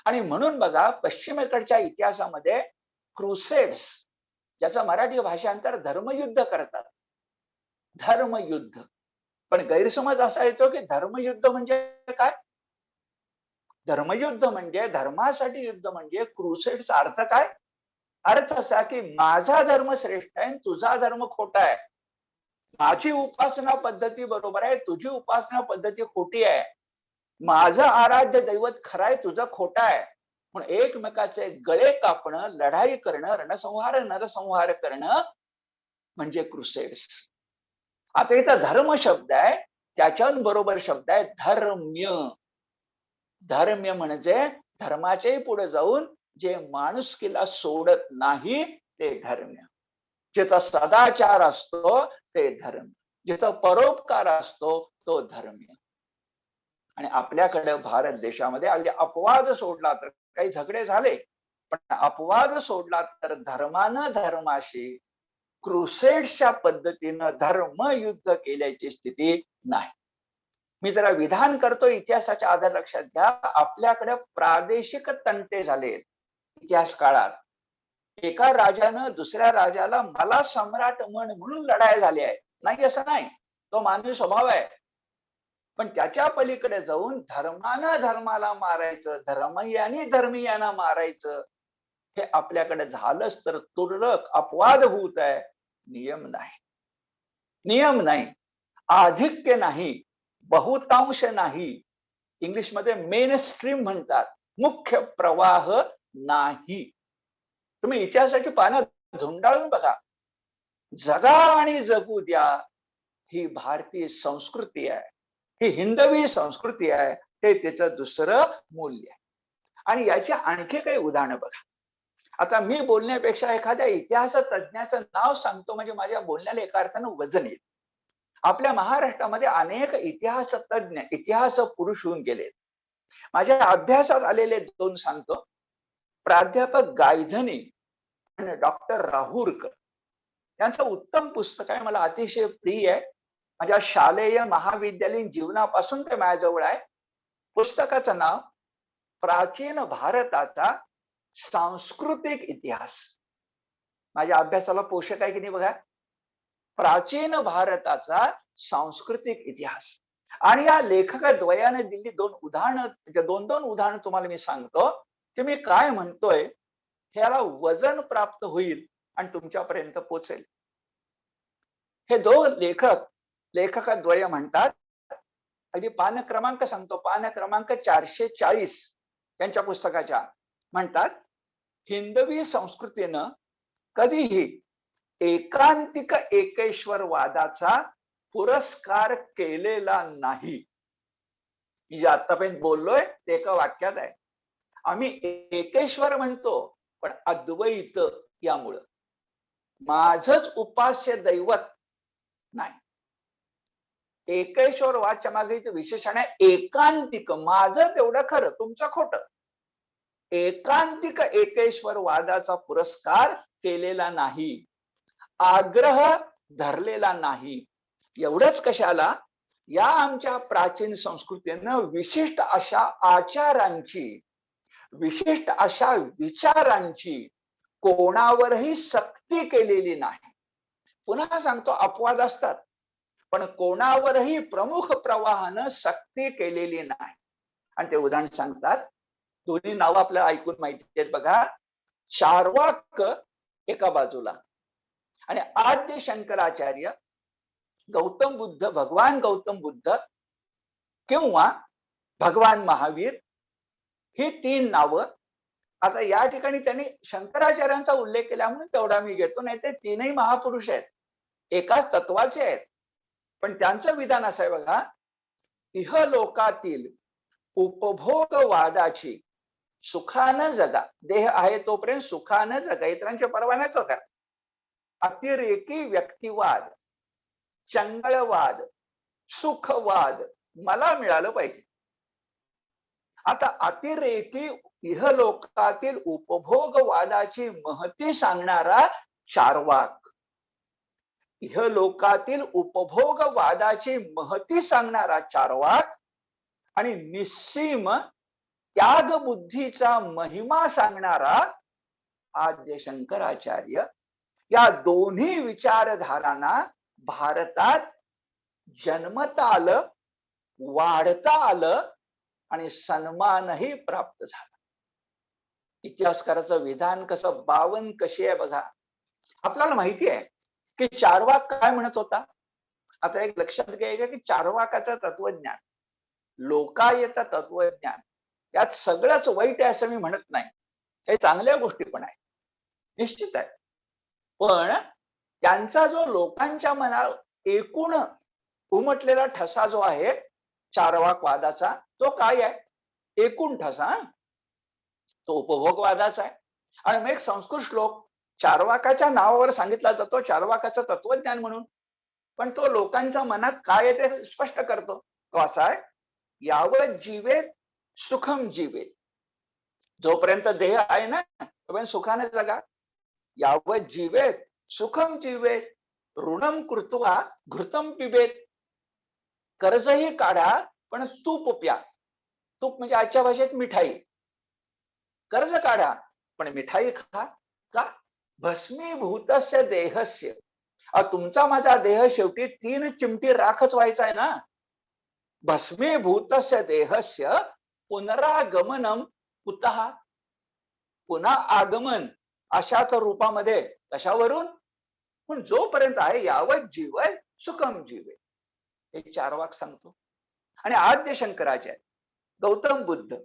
आणि म्हणून बघा, पश्चिमेकडच्या इतिहासामध्ये क्रुसेड्स, ज्याचं मराठी भाषांतर धर्मयुद्ध करतात, धर्मयुद्ध. पण गैरसमज असा येतो की धर्मयुद्ध म्हणजे काय? धर्मयुद्ध म्हणजे, धर्मासाठी युद्ध म्हणजे क्रुसेडचा अर्थ काय? अर्थ असा की माझा धर्म श्रेष्ठ आहे, तुझा धर्म खोटा आहे, माझी उपासना पद्धती बरोबर आहे, तुझी उपासना पद्धती खोटी आहे, माझं आराध्य दैवत खरं आहे, तुझं खोटं आहे. म्हणून एकमेकाचे गळे कापणं, लढाई करणं, रणसंहार नरसंहार करणं म्हणजे क्रुसेड्स. आता इथं धर्म शब्द आहे, त्याच्याबरोबर शब्द आहे धर्म्य. धर्म्य म्हणजे धर्माच्याही पुढे जाऊन जे माणुसकीला सोडत नाही ते धर्म्य. जिथं सदाचार असतो ते धर्म, जिथं परोपकार असतो तो धर्म्य. आणि आपल्याकडे भारत देशामध्ये अगदी अपवाद सोडला तर, काही झगडे झाले, पण अपवाद सोडला तर धर्मानं धर्माशी क्रुसेड्सच्या पद्धतीनं धर्मयुद्ध केल्याची स्थिती नाही. मी जरा विधान करतो, इतिहासाच्या आधार लक्षात घ्या. आपल्याकडे प्रादेशिक तंटे झाले इतिहास काळात. एका राजानं दुसऱ्या राजाला मला सम्राट म्हण म्हणून लढाई झाली आहे, नाही असं नाही, तो मानवी स्वभाव आहे. पण त्याच्या पलीकडे जाऊन धर्मानं धर्माला मारायचं, धर्मीयांनी धर्मीयांना मारायचं, हे आपल्याकडे झालंच तर तुरळक अपवादभूत आहे, नियम नाही. नियम नाही, आधिक्य नाही, बहुतांश नाही. इंग्लिशमध्ये मेन स्ट्रीम म्हणतात, मुख्य प्रवाह नाही. तुम्ही इतिहासाची पानं धुंडाळून बघा. जगा आणि जगू द्या ही भारतीय संस्कृती आहे, ही हिंदवी संस्कृती आहे, ते त्याचं दुसरं मूल्य आहे. आणि याची आणखी काही उदाहरणं बघा. आता मी बोलण्यापेक्षा एखाद्या इतिहास तज्ञाचं नाव सांगतो म्हणजे माझ्या बोलण्याला एका अर्थानं वजन येईल. आपल्या महाराष्ट्रामध्ये अनेक इतिहास तज्ञ, इतिहास पुरुष होऊन गेले. माझ्या अभ्यासात आलेले दोन सांगतो. प्राध्यापक गायधनी आणि डॉक्टर राहुरकर यांचं उत्तम पुस्तक आहे, मला अतिशय प्रिय आहे. माझ्या शालेय महाविद्यालयीन जीवनापासून ते माझ्याजवळ आहे. पुस्तकाचं नाव प्राचीन भारताचा सांस्कृतिक इतिहास. माझ्या अभ्यासाला पोषक आहे की नाही बघा. प्राचीन भारताचा सांस्कृतिक इतिहास. आणि या लेखकद्वयाने दिली दोन उदाहरणं, दोन उदाहरणं तुम्हाला मी सांगतो की मी काय म्हणतोय. ह्याला वजन प्राप्त होईल आणि तुमच्यापर्यंत पोचेल. हे दोन लेखकद्वय म्हणतात. अगदी पान क्रमांक सांगतो, पान क्रमांक 440 त्यांच्या पुस्तकाच्या म्हणतात, हिंदवी संस्कृतीनं कधीही एकांतिक एकेश्वरवादाचा पुरस्कार केलेला नाही. जे आतापर्यंत बोललोय ते एका वाक्यात आहे. आम्ही एकेश्वर म्हणतो, पण अद्वैत यामुळं माझंच उपास्य दैवत नाही. एकेश्वर वाच्या मागे विशेषण आहे एकांतिक. माझं तेवढं खरं, तुमचं खोटं. एकांतिक एकेश्वर वादाचा पुरस्कार केलेला नाही, आग्रह धरलेला नाही. एवढंच कशाला, या आमच्या प्राचीन संस्कृतीनं विशिष्ट अशा आचारांची, विशिष्ट अशा विचारांची कोणावरही सक्ती केलेली नाही. पुन्हा सांगतो, अपवाद असतात, पण कोणावरही प्रमुख प्रवाहानं सक्ती केलेली नाही. आणि ते उदाहरण सांगतात, दोन्ही नावं आपल्याला ऐकून माहिती आहेत बघा. चार्वाक एका बाजूला आणि आद्य शंकराचार्य, गौतम बुद्ध, भगवान गौतम बुद्ध किंवा भगवान महावीर, ही तीन नावं. आता या ठिकाणी त्यांनी शंकराचार्यांचा उल्लेख केला म्हणून तेवढा मी घेतो, नाही ते तीनही महापुरुष आहेत, एकाच तत्वाचे आहेत. पण त्यांचं विधान असं आहे बघा, इहलोकातील उपभोगवादाची सुखानं जगा, देह आहे तोपर्यंत सुखानं जगा, इतरांच्या परवा नाही करा. अतिरेकी व्यक्तिवाद, चंगळवाद, सुखवाद मला मिळालं पाहिजे. आता अतिरेकी इहलोकातील उपभोगवादाची महती सांगणारा चार्वाक, इहलोकातील उपभोगवादाची महती सांगणारा चार्वाक आणि निस्सीम त्याग बुद्धीचा महिमा सांगणारा आद्य शंकराचार्य, या दोन्ही विचारधारांना भारतात जन्मता आलं, वाढता आलं आणि सन्मानही प्राप्त झाला. इतिहासकाराचं विधान कसं, बावन कशी आहे बघा. आपल्याला माहिती आहे की चार्वाक काय म्हणत होता. आता एक लक्षात घ्यायचं की चार्वाकाचं तत्वज्ञान, लोकायत तत्वज्ञान, यात सगळंच वाईट आहे असं मी म्हणत नाही, काही चांगल्या गोष्टी पण आहे, निश्चित आहे. पण त्यांचा जो लोकांच्या मनात एकूण उमटलेला ठसा जो आहे चार्वाकवादाचा, तो काय आहे, एकूण ठसा, तो उपभोगवादाचा आहे. आणि मग एक संस्कृत श्लोक चार्वाकाच्या नावावर सांगितला जातो, चार्वाकाचं तत्वज्ञान म्हणून, पण तो लोकांच्या मनात काय आहे ते स्पष्ट करतो. तो असा आहे, यावत जीवेत सुखम जीवेत, जोपर्यंत देह आहे ना तोपर्यंत सुखाने जगा. यावत जीवेत सुखम जीवेत, ऋणम कृत्वा घृतम पिबेत, कर्जही काढा पण तूप प्या. तूप म्हणजे आजच्या भाषेत मिठाई. कर्ज काढा पण मिठाई खा. का? भस्मीभूतस्य देहस्य, तुमचा माझा देह शेवटी 3 चिमटी राखच व्हायचा आहे ना. भस्मीभूतस्य देहस्य पुनरागमनम कुतः, पुन्हा आगमन अशाच रूपामध्ये कशावरून, पण जोपर्यंत आहे यावत जीवय सुखम जीवे, हे चार्वाक सांगतो. आणि आद्य शंकराचार्य, गौतम बुद्ध,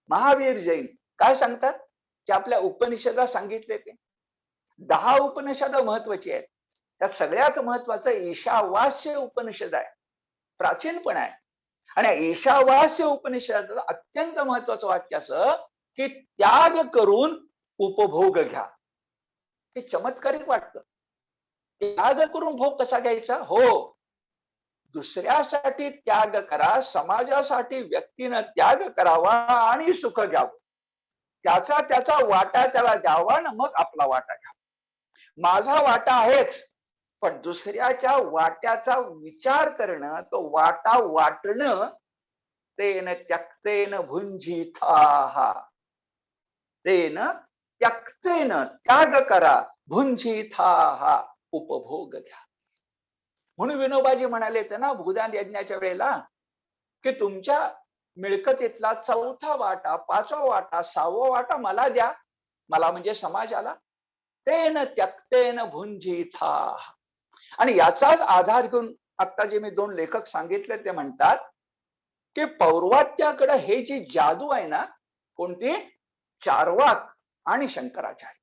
महावीर जैन काय सांगतात की आपल्या उपनिषदात सांगितले ते 10 उपनिषद महत्वाची आहेत. त्या सगळ्यात महत्वाचं ईशावास्य उपनिषद आहे, प्राचीन पण आहे. आणि ईशावास्य उपनिषदात अत्यंत महत्वाचं वाक्य असं की त्याग करून उपभोग घ्या. हे चमत्कारिक वाटतं. त्याग करून भोग कसा घ्यायचा? हो, दुसऱ्यासाठी त्याग करा, समाजासाठी व्यक्तीनं त्याग करावा आणि सुख घ्यावं. त्याचा वाटा त्याला द्यावा ना, मग आपला वाटा घ्या. माझा वाटा आहेच, पण दुसऱ्याच्या वाट्याचा विचार करणं, तो वाटा वाटणं, तेन त्यक्तेन भुंजिथा, तेन त्यक्तेन त्याग करा, भुंजिथा उपभोग घ्या. म्हणून विनोबाजी म्हणाले होते ना भूदान यज्ञाच्या वेळेला की तुमच्या मिळकतीतला 4था वाटा, 5वा वाटा, 6वा वाटा मला द्या, मला म्हणजे समाजाला, तेन त्यक्तेन भुंजीथा. आणि याचाच आधार घेऊन आता जे मी 2 लेखक सांगितले ते म्हणतात की पौर्वात्याकडे हे जी जादू आहे ना, कोणती? चार्वाक आणि शंकराचार्य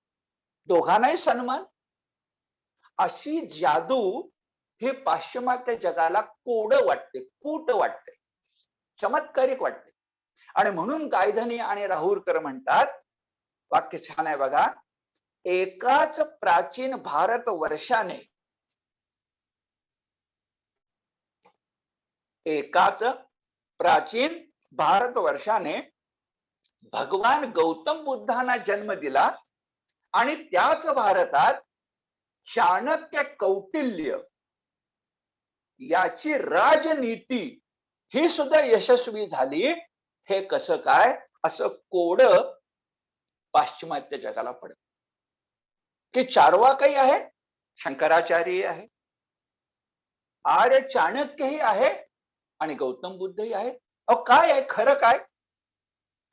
दोघांनाही सन्मान. अशी जादू ही पाश्चिमात्य जगाला कोड वाटते, कूट वाटते, चमत्कारिक वाटते. आणि म्हणून गायधनी आणि राहुरकर म्हणतात, वाक्य छान आहे बघा, एकाच प्राचीन भारत वर्षाने, एकाच प्राचीन भारत वर्षाने भगवान गौतम बुद्धांना जन्म दिला आणि त्याच भारतात चाणक्य कौटिल्य याची राजनीती ही सुद्धा यशस्वी झाली. हे कसं काय? असं कोड पाश्चिमात्य जगाला पडत की चार्वाकही आहे, शंकराचार्यही आहे, आर्य चाणक्यही आहे आणि गौतम बुद्धही आहे. अहो काय आहे खरं? काय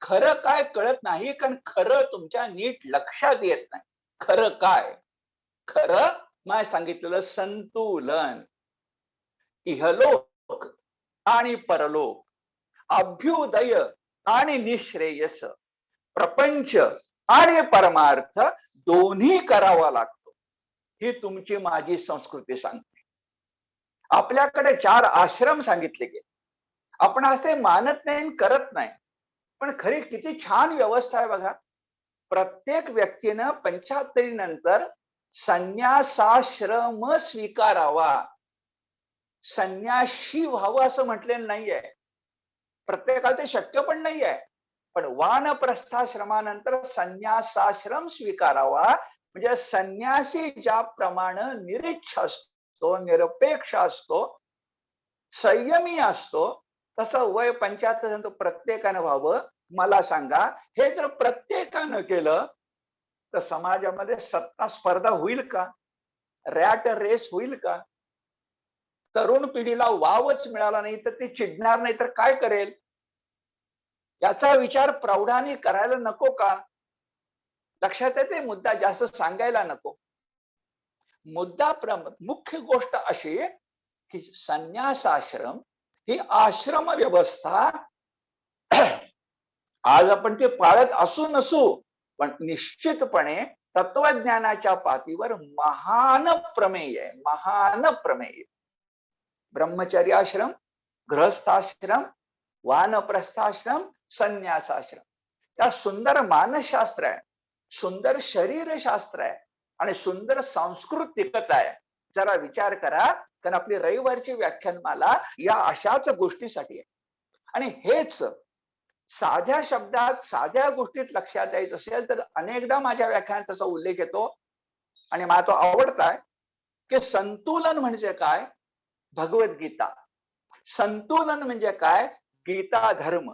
खरं काय कळत नाही, कारण खरं तुमच्या नीट लक्षात येत नाही. खरं काय? खरं मला सांगितलेलं संतुलन, इहलोक आणि परलोक, अभ्युदय आणि निश्रेयस, प्रपंच आणि परमार्थ दोन्ही करावा लागतो. ही तुमची माझी संस्कृती सांगते. आपल्याकडे 4 आश्रम सांगितले गेले. आपण असे मानत नाही, करत नाही, पण खरी किती छान व्यवस्था आहे बघा. प्रत्येक व्यक्तीनं 75 नंतर संन्यासाश्रम स्वीकारावा. संन्याशी व्हावं असं म्हटलेलं नाहीये. प्रत्येकाला ते शक्य पण नाहीये. पण वानप्रस्थाश्रमानंतर संन्यासाश्रम स्वीकारावा. म्हणजे संन्यासी ज्याप्रमाणे निरीच्छ असतो, निरपेक्ष असतो, संयमी असतो, तसं वय 75 नंतर प्रत्येकानं व्हावं. मला सांगा, हे जर प्रत्येकानं केलं तर समाजामध्ये सत्ता स्पर्धा होईल का? रॅट रेस होईल का? तरुण पिढीला वावच मिळाला नाही तर ती चिडणार नाही तर काय करेल? याचा विचार प्रौढांनी करायला नको का? लक्षात येते मुद्दा, जास्त सांगायला नको. मुद्दा मुख्य गोष्ट अशी की संन्यासाश्रम ही आश्रम व्यवस्था आज आपण ते पाळत असू नसू, पण निश्चितपणे तत्वज्ञानाच्या पातीवर महान प्रमेय आहे, महान प्रमेय. ब्रह्मचर्याश्रम, गृहस्थाश्रम, वानप्रस्थाश्रम, संन्यासाश्रम. त्या सुंदर मानसशास्त्र आहे, सुंदर शरीरशास्त्र आहे आणि सुंदर सांस्कृतिकता आहे. जरा विचार करा, कारण आपली रविवारची व्याख्यानमाला या अशाच गोष्टीसाठी आहे. आणि हेच साध्या शब्दात, साध्या गोष्टीत लक्षात द्यायचं असेल तर अनेकदा माझ्या व्याख्यानात त्याचा उल्लेख येतो आणि मला तो आवडताय की संतुलन म्हणजे काय? भगवद्गीता. संतुलन म्हणजे काय? गीता धर्म.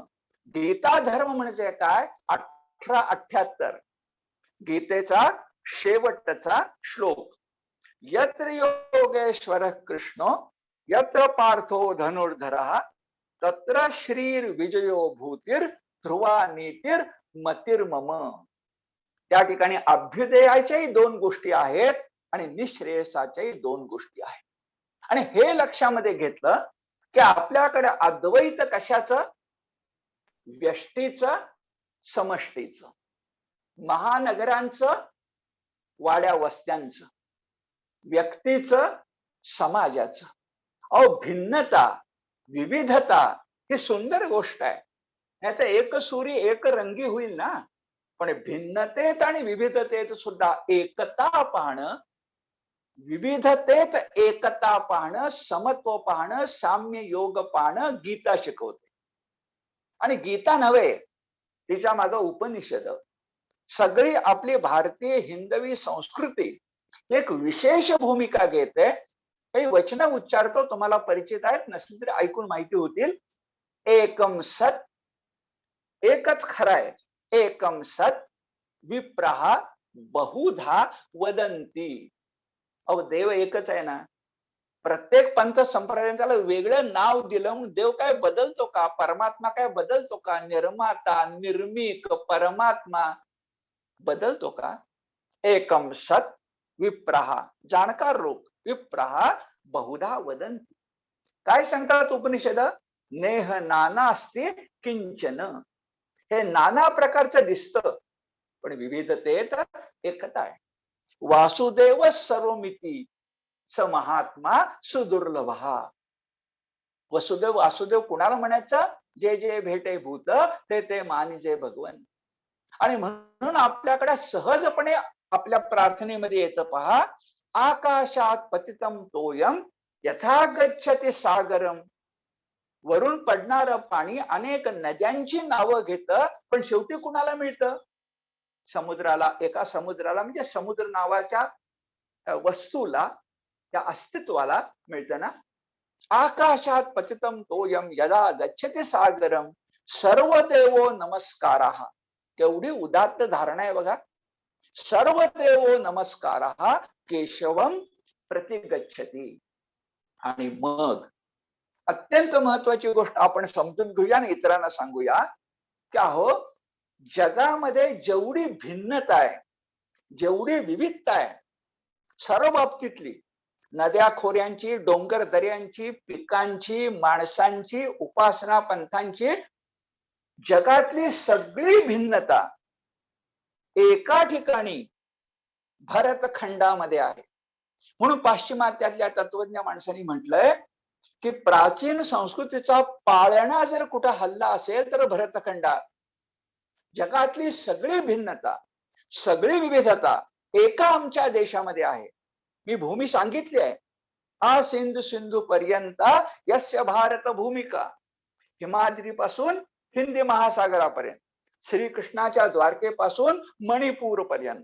गीता धर्म म्हणजे काय? 1878 गीतेचा शेवटचा श्लोक. यत्र योगेश्वर कृष्णो यत्र पार्थो धनुर्धरः तत्र श्रीर विजयो भूतीर ध्रुवा नीतीर मतिर्मम. त्या ठिकाणी अभ्युदयाच्याही 2 गोष्टी आहेत आणि निश्रेयसाच्याही 2 गोष्टी आहेत. आणि हे लक्षामध्ये घेतलं की आपल्याकडे अद्वैत कशाचं? व्यष्टीचं, समष्टीचं, महानगरांचं, वाड्या वस्त्यांचं, व्यक्तीचं, समाजाचं. अहो भिन्नता, विविधता ही सुंदर गोष्ट आहे. नाही तर एक सुरी एक रंगी होईल ना. पण भिन्नतेत आणि विविधतेत सुद्धा एकता पाहणं, विविधतेत एकता पाहणं, समत्व पाहणं, साम्य योग पाहणं गीता शिकवते. आणि गीता नव्हे, तिच्या मागे उपनिषद, सगळी आपली भारतीय हिंदवी संस्कृती एक विशेष भूमिका घेते. काही वचन उच्चारतो, तुम्हाला परिचित आहेत, नसली तरी ऐकून माहिती होतील. एकम सत, एकच खरं आहे. एकम सत विप्रहा बहुधा वदंती. अहो देव एकच आहे ना. प्रत्येक पंथ संप्रदायाने त्याला वेगळं नाव दिलं. देव काय बदलतो का? परमात्मा काय बदलतो का? निर्माता, निर्मिक परमात्मा बदलतो का? एकम सत विप्रहा, जाणकार लोक विप्रहा बहुधा वदंती. काय सांगतात उपनिषद? नेह नाना असते किंचन. हे नाना प्रकारचं दिसतं, पण विविधतेत एकता आहे. वासुदेव सर्वमिती स महात्मा सुदुर्लभ. वसुदेव वासुदेव कुणाला म्हणायचं? जे जे भेटे भूत ते ते मानिजे भगवन. आणि म्हणून आपल्याकडे सहजपणे आपल्या प्रार्थनेमध्ये येतं पहा, आकाशात पतितम तोयम यथा गच्छति सागरम. वरून पडणारं पाणी अनेक नद्यांची नावं घेतं, पण शेवटी कुणाला मिळतं? समुद्राला. एका समुद्राला म्हणजे समुद्र नावाच्या वस्तूला, त्या अस्तित्वाला मिळतं ना. आकाशात पतितम तोयम यदा गच्छति सागरम सर्व देवो नमस्काराः. केवढी उदात्त धारणा आहे बघा. सर्व देवो नमस्काराः केशवम प्रतिगच्छति. आणि मग अत्यंत महत्वाची गोष्ट आपण समजून घेऊया आणि इतरांना सांगूया की अहो, जगामध्ये जेवढी भिन्नता आहे, जेवढी विविधता आहे, सर्व बाबतीतली, नद्या खोऱ्यांची, डोंगर दऱ्यांची, पिकांची, माणसांची, उपासना पंथांची, जगातली सगळी भिन्नता एका ठिकाणी भरतखंडामध्ये आहे. म्हणून पाश्चिमात्यातल्या तत्वज्ञ माणसांनी म्हटलंय की प्राचीन संस्कृतीचा पाळणा जर कुठं हल्ला असेल तर भरतखंडात. जगातली सगळी भिन्नता, सगळी विविधता एका आमच्या देशामध्ये आहे. मी भूमी सांगितली आहे. आ सिंधू सिंधू पर्यंता यस्य भारत भूमिका. हिमाद्रीपासून हिंदी महासागरापर्यंत, श्रीकृष्णाच्या द्वारकेपासून मणिपूर पर्यंत,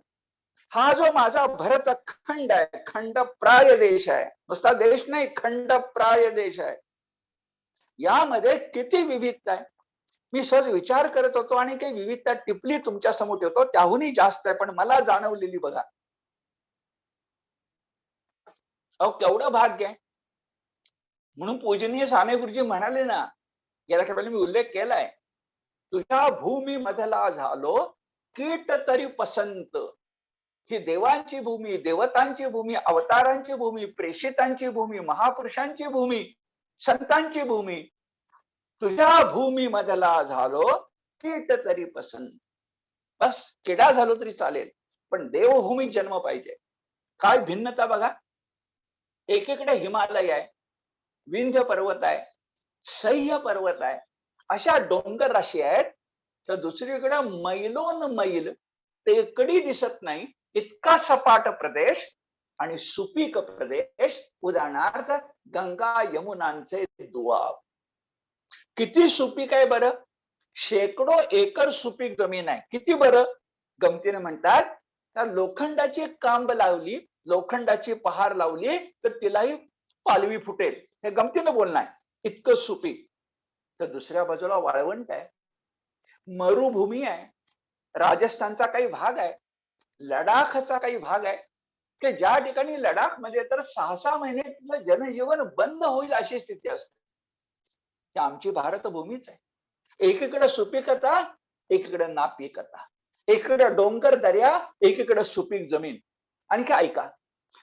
हा जो माझा भरतखंड आहे, खंडप्राय देश आहे. नुसता देश नाही, खंडप्राय देश आहे. यामध्ये किती विविधता आहे. मी सहज विचार करत होतो आणि काही विविधता टिपली तुमच्या समोर ठेवतो. त्याहूनही जास्त आहे, पण मला जाणवलेली बघा. अहो, केवढं भाग्य आहे. म्हणून पूजनीय साने गुरुजी म्हणाले ना, याला काय मी उल्लेख केलाय, तुझ्या भूमी मधला झालो कीट तरी पसंत. ही देवांची भूमी, देवतांची भूमी, अवतारांची भूमी, प्रेषितांची भूमी, महापुरुषांची भूमी, संतांची भूमी. तुझ्या भूमी मधला झालो कीट तरी पसंत. बस किडा झालो तरी चालेल, पण देवभूमीत जन्म पाहिजे. काय भिन्नता बघा. एकीकडे हिमालय आहे, विंध्य पर्वत आहे, सह्य पर्वत आहे, अशा डोंगर राशी आहेत. तर दुसरीकडे मैलोन मैल टेकडी दिसत नाही इतका सपाट प्रदेश आणि सुपीक प्रदेश. उदाहरणार्थ गंगा यमुनांचे दुआब. किती सुपीक आहे बरं. शेकडो एकर सुपीक जमीन आहे. किती बरं. गमतीने म्हणतात, त्या लोखंडाची कांब लावली, लोखंडाची पहार लावली तर तिलाही पालवी फुटेल. हे गमतीनं बोलणं आहे, इतकं सुपीक. तर दुसऱ्या बाजूला वाळवंट आहे, मरुभूमी आहे. राजस्थानचा काही भाग आहे, लडाखचा काही भाग आहे, की ज्या ठिकाणी लडाख मध्ये तर 6-6 महिने तिथलं जनजीवन बंद होईल अशी स्थिती असते. ती आमची भारतभूमीच आहे. एकीकडे सुपीकता, एकीकडे नापीकता. एकीकडे डोंगर दर्या, एकीकडे सुपीक जमीन. आणखी ऐका,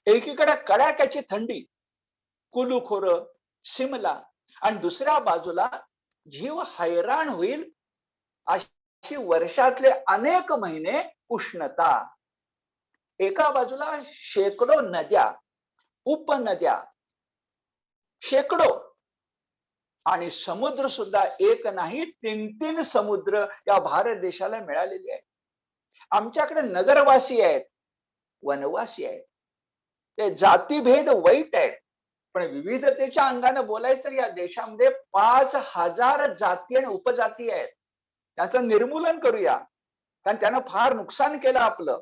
एकीकडे कडाक्याची थंडी, कुलू खोर, शिमला, आणि दुसऱ्या बाजूला जीव हैराण होईल अशी वर्षातले अनेक महिने उष्णता. एका बाजूला शेकडो नद्या, उपनद्या, शेकडो, आणि समुद्र सुद्धा एक नाही 3-3 समुद्र या भारत देशाला मिळालेले आहेत. आमच्याकडे नगरवासी आहेत, वनवासी आहेत. ते जातीभेद वाईट आहेत, पण विविधतेच्या अंगाने बोलायचं तर या देशामध्ये 5,000 जाती आणि उपजाती आहेत. त्याचं निर्मूलन करूया, कारण त्यानं फार नुकसान केलं आपलं.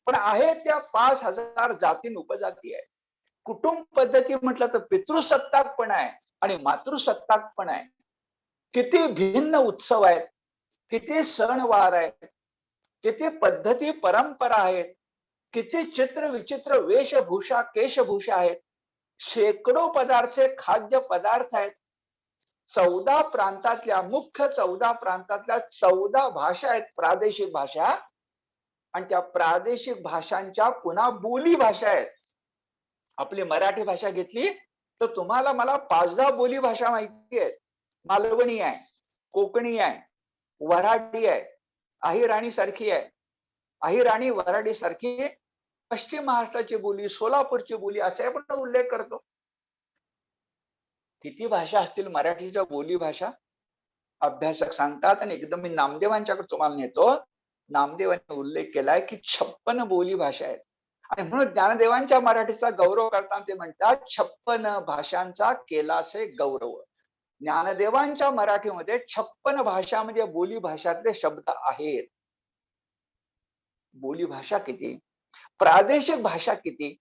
पण आहे त्या 5,000 जाती उपजाती आहेत. कुटुंब पद्धती म्हटलं तर पितृसत्ताक पण आहे आणि मातृसत्ताक पण आहे. किती भिन्न उत्सव आहेत, किती सणवार आहेत, किती पद्धती परंपरा आहेत, किती चित्र विचित्र वेशभूषा केशभूषा आहेत. शेकडो पदार्थचे खाद्य पदार्थ आहेत. 14 प्रांतातल्या, मुख्य 14 प्रांतातल्या 14 भाषा आहेत, प्रादेशिक भाषा. आणि त्या प्रादेशिक भाषांच्या पुन्हा बोली भाषा आहेत. आपली मराठी भाषा घेतली तर तुम्हाला मला 5-10 बोली भाषा माहिती आहेत. मालवणी आहे, कोकणी आहे, वऱ्हाडी आहे, अहिराणी सारखी आहे. अहिराणी वऱ्हाडी सारखी पश्चिम महाराष्ट्राची बोली, सोलापूरची बोली असे आपण उल्लेख करतो. किती भाषा असतील मराठीच्या बोली भाषा? अभ्यासक सांगतात. आणि एकदम मी नामदेवांच्याकडे तुम्हाला नेतो. नामदेवांनी उल्लेख केलाय की 56 बोली भाषा आहेत. आणि म्हणून ज्ञानदेवांच्या मराठीचा गौरव करताना ते म्हणतात 56 भाषांचा केलासे गौरव. ज्ञानदेवांच्या मराठीमध्ये 56 भाषा म्हणजे बोली भाषातले शब्द आहेत. बोली भाषा किती, प्रादेशिक भाषा किती,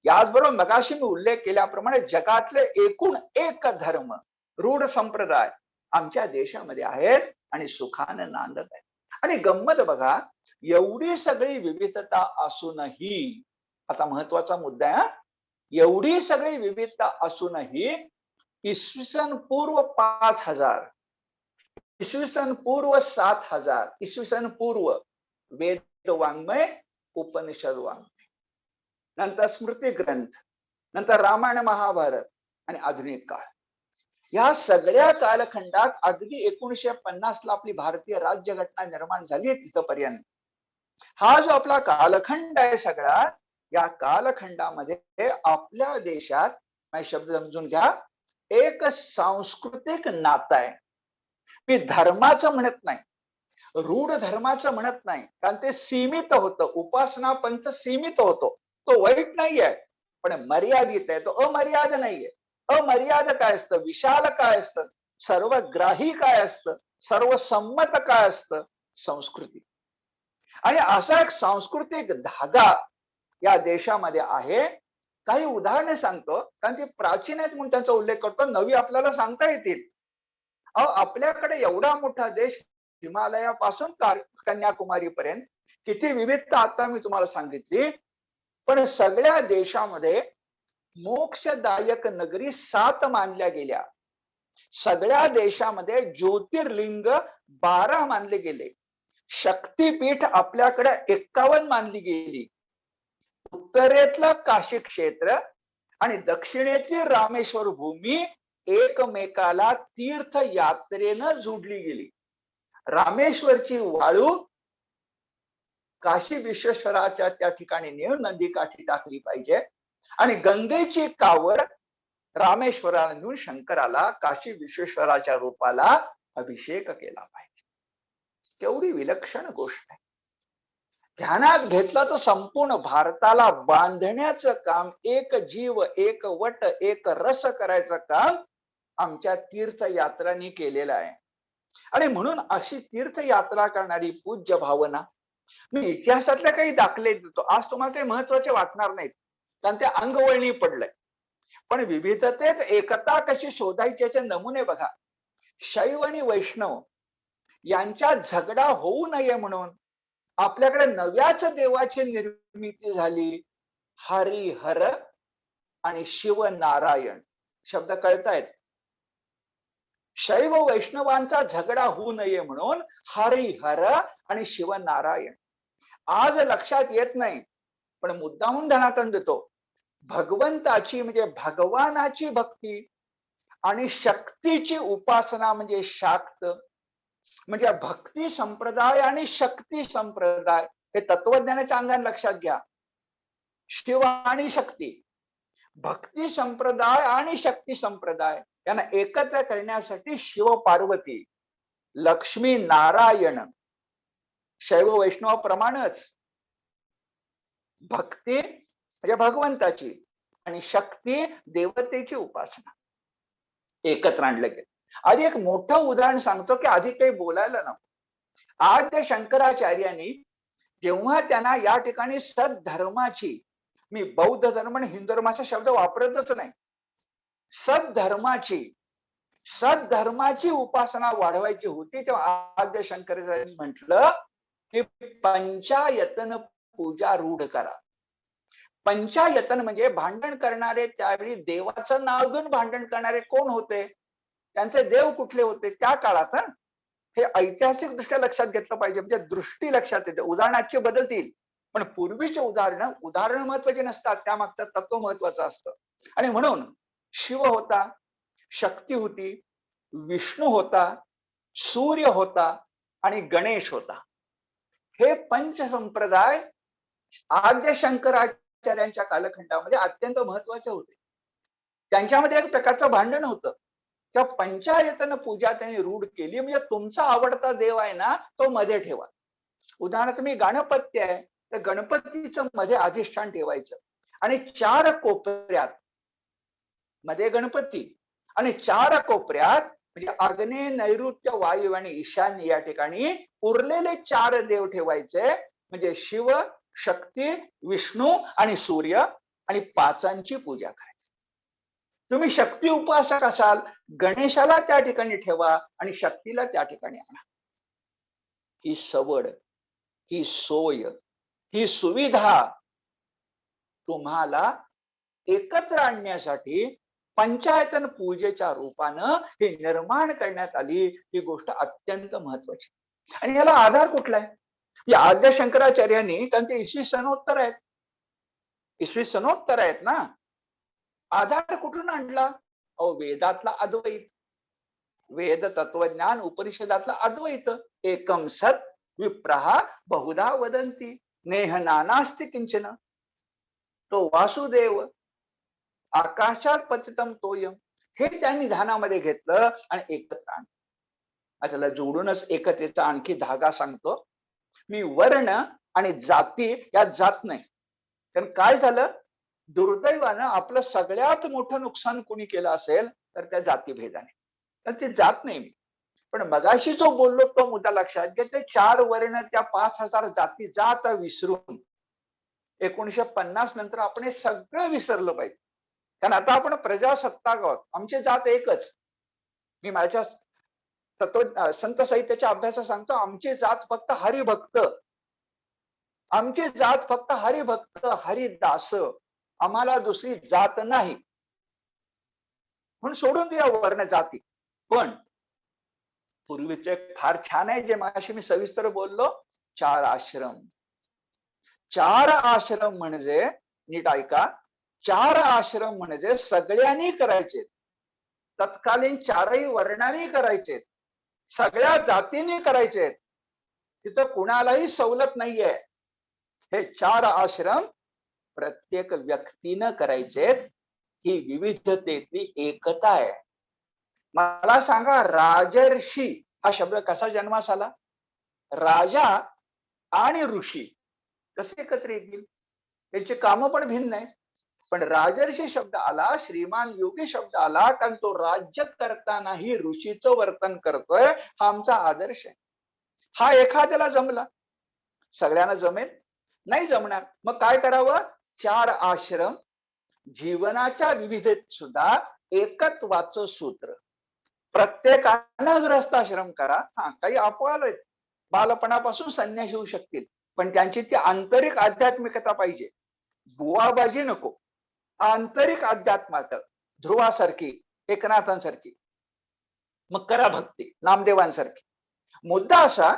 याचबरोबर मगाशी मी उल्लेख केल्याप्रमाणे जगातले एकूण एक धर्म, रूढ संप्रदाय आमच्या देशामध्ये आहेत आणि सुखानं नांदत आहेत. आणि गंमत बघा, एवढी सगळी विविधता असूनही, आता महत्वाचा मुद्दा आहे, एवढी सगळी विविधता असूनही इसवी सन पूर्व 5000, इसवी सन पूर्व 7000, इसवी सन पूर्व वेद वाङ्मय, उपनिषद वाङ्मय, नंतर स्मृती ग्रंथ, नंतर रामायण महाभारत आणि आधुनिक काळ, या सगळ्या कालखंडात अगदी 1950 ला आपली भारतीय राज्यघटना निर्माण झाली तिथपर्यंत हा जो आपला कालखंड आहे सगळा, या कालखंडामध्ये आपल्या देशात, माझे शब्द समजून घ्या, एक सांस्कृतिक नातं आहे. मी धर्माचं म्हणत नाही, रूढ धर्माचं म्हणत नाही, कारण ते सीमित होतं. उपासना पंथ सीमित होतो, तो वाईट नाहीये, पण मर्यादित आहे, तो अमर्याद नाहीये. अमर्याद काय असतं, विशाल काय असतं, सर्वग्राही काय असतं, सर्वसंमत काय असतं, संस्कृती. आणि असा एक सांस्कृतिक धागा या देशामध्ये आहे. काही उदाहरणे सांगतो, कारण ती प्राचीन आहेत म्हणून त्यांचा उल्लेख करतो, नवी आपल्याला सांगता येतील. आपल्याकडे एवढा मोठा देश, हिमालयापासून कन्याकुमारी पर्यंत किती विविधता आता मी तुम्हाला सांगितली. पण सगळ्या देशामध्ये मोक्षदायक नगरी 7 मानल्या गेल्या. सगळ्या देशामध्ये ज्योतिर्लिंग 12 मानले गेले. शक्तीपीठ आपल्याकडे 51 मानली गेली. उत्तरेतलं काशी क्षेत्र आणि दक्षिणेतली रामेश्वर भूमी एकमेकाला तीर्थयात्रेनं जोडली गेली. रामेश्वरची वाळू काशी विश्वेश्वराच्या त्या ठिकाणी नेऊन नदीकाठी टाकली पाहिजे आणि गंगेची कावड रामेश्वराला नेऊन शंकराला, काशी विश्वेश्वराच्या रूपाला अभिषेक केला पाहिजे. केवढी विलक्षण गोष्ट आहे. ध्यानात घेतलं तर संपूर्ण भारताला बांधण्याचं काम, एक जीव एक वट एक रस करायचं काम आमच्या तीर्थयात्रांनी केलेलं आहे. आणि म्हणून अशी तीर्थयात्रा करणारी पूज्य भावना, मी इतिहासातले काही दाखले देतो. आज तुम्हाला ते महत्वाचे वाटणार नाहीत, कारण ते अंगवळणी पडलंय. पण विविधतेत एकता कशी शोधायची याचे नमुने बघा. शैव आणि वैष्णव यांच्या झगडा होऊ नये म्हणून आपल्याकडे नव्याच देवाची निर्मिती झाली. हरिहर आणि शिवनारायण शब्द कळतायत. शैव वैष्णवांचा झगडा होऊ नये म्हणून हरिहर आणि शिवनारायण. आज लक्षात येत नाही, पण मुद्दामून धनातन देतो. भगवंताची म्हणजे भगवानाची भक्ती आणि शक्तीची उपासना म्हणजे शाक्त, म्हणजे भक्ती संप्रदाय आणि शक्ती संप्रदाय, हे तत्वज्ञानाच्या अंगाने लक्षात घ्या. शिव आणि शक्ती, भक्ती संप्रदाय आणि शक्ती संप्रदाय यांना एकत्र करण्यासाठी शिव पार्वती, लक्ष्मी नारायण, शैव वैष्णवाप्रमाणेच भक्ती म्हणजे भगवंताची आणि शक्ती देवतेची उपासना एकत्र आणलं गेलं. आधी एक मोठं उदाहरण सांगतो की आधी काही बोलायला नको. आद्य शंकराचार्यांनी जेव्हा त्यांना या ठिकाणी सद्धर्माची, मी बौद्ध धर्म आणि हिंदू धर्माचा शब्द वापरतच नाही, सद्धर्माची उपासना वाढवायची होती, तेव्हा आद्य शंकराचार्यांनी म्हटलं की पंचायतन पूजा रूढ करा. पंचायतन म्हणजे भांडण करणारे, त्यावेळी देवाचं नाव घेऊन भांडण करणारे कोण होते, त्यांचे देव कुठले होते त्या काळात, हे ऐतिहासिक दृष्ट्या लक्षात घेतलं पाहिजे, म्हणजे दृष्टी लक्षात येते. उदाहरणाची बदलतील, पण पूर्वीचे उदाहरण महत्वाचे नसतात, त्यामागचं तत्व महत्वाचं असतं. आणि म्हणून शिव होता, शक्ती होती, विष्णू होता, सूर्य होता आणि गणेश होता. हे पंच संप्रदाय आद्य शंकराचार्यांच्या कालखंडामध्ये अत्यंत महत्वाचे होते. त्यांच्यामध्ये एक प्रकारचं भांडण होतं. त्या पंचायतन पूजा त्यांनी रूढ केली, म्हणजे तुमचा आवडता देव आहे ना, तो मध्ये ठेवा. उदाहरणार्थ मी गणपती आहे, तर गणपतीचं मध्ये अधिष्ठान ठेवायचं आणि 4 कोपऱ्यात मध्ये गणपती आणि 4 कोपऱ्यात म्हणजे आग्नेय, नैऋत्य, वायू आणि ईशान्य या ठिकाणी उरलेले 4 देव ठेवायचे, म्हणजे शिव, शक्ती, विष्णू आणि सूर्य, आणि 5ची पूजा करायची. तुम्ही शक्ती उपासक असाल, गणेशाला त्या ठिकाणी ठेवा आणि शक्तीला त्या ठिकाणी आणा. ही सवड, ही सोय, ही सुविधा तुम्हाला एकत्र आणण्यासाठी पंचायतन पूजेच्या रूपानं हे निर्माण करण्यात आली. ही गोष्ट अत्यंत महत्वाची. आणि याला आधार कुठला आहे? या आद्य शंकराचार्यांनी, कारण ते इसवी सनोत्तर आहेत ना, आधार कुठून आणला? अहो, वेदातला अद्वैत, वेद तत्वज्ञान उपनिषदातला अद्वैत. एकम सत विप्रहा बहुधा वदंती नेह नानास्ति किंचन. तो वासुदेव, आकाशात पतितम तोयम, हे त्यांनी ध्यानामध्ये घेतलं आणि एकत्र आणलं. त्याला जोडूनच एकतेचा आणखी धागा सांगतो मी. वर्ण आणि जाती यात जात नाही. कारण काय झालं, दुर्दैवानं आपलं सगळ्यात मोठं नुकसान कोणी केलं असेल तर त्या जातीभेदाने, तर ते जात नाही मी. पण मगाशी जो बोललो तो मुद्दा लक्षात घ्या. ते 4 वर्ण, त्या 5000 जाती, जात विसरून 1950 नंतर आपण हे सगळं विसरलं पाहिजे. कारण आता आपण प्रजासत्ताक आहोत. आमची जात एकच. मी माझ्या संत साहित्याच्या अभ्यासात सांगतो, आमची जात फक्त हरिभक्त, आमची जात फक्त हरिभक्त, हरिदास, आम्हाला दुसरी जात नाही. म्हणून सोडून द्या वर्ण जाती. पण पूर्वीचे फार छान आहे, जे मागाशी मी सविस्तर बोललो, 4 आश्रम. 4 आश्रम म्हणजे, नीट ऐका, 4 आश्रम म्हणजे सगळ्यांनी करायचे, तत्कालीन 4ही वर्णांनी करायचे, सगळ्या जातींनी करायचे. तिथं कुणालाही सवलत नाहीये. हे 4 आश्रम प्रत्येक व्यक्तीनं करायचे. ही विविधतेतली एकता आहे. मला सांगा, राजर्षी हा शब्द कसा जन्मास आला? राजा आणि ऋषी कसे एकत्र येतील? त्यांची कामं पण भिन्न आहेत. पण राजर्षी शब्द आला, श्रीमान योगी शब्द आला, कारण तो राज्य करतानाही ऋषीचं वर्तन करतोय. हा आमचा आदर्श आहे. हा एखाद्याला जमला, सगळ्यांना जमेल? नाही जमणार. मग काय करावं? 4 आश्रम, जीवनाच्या विविधतेत सुद्धा एकत्वाचं सूत्र. प्रत्येकानं गृहस्थाश्रम करा. काही अपवाद आहेत, बालपणापासून संन्यास होऊ शकतील, पण त्यांची ती आंतरिक आध्यात्मिकता पाहिजे. बुवाबाजी नको, आंतरिक अध्यात्मात, ध्रुवासारखी, एकनाथांसारखी. मग करा भक्ती, नामदेवांसारखी. मुद्दा असा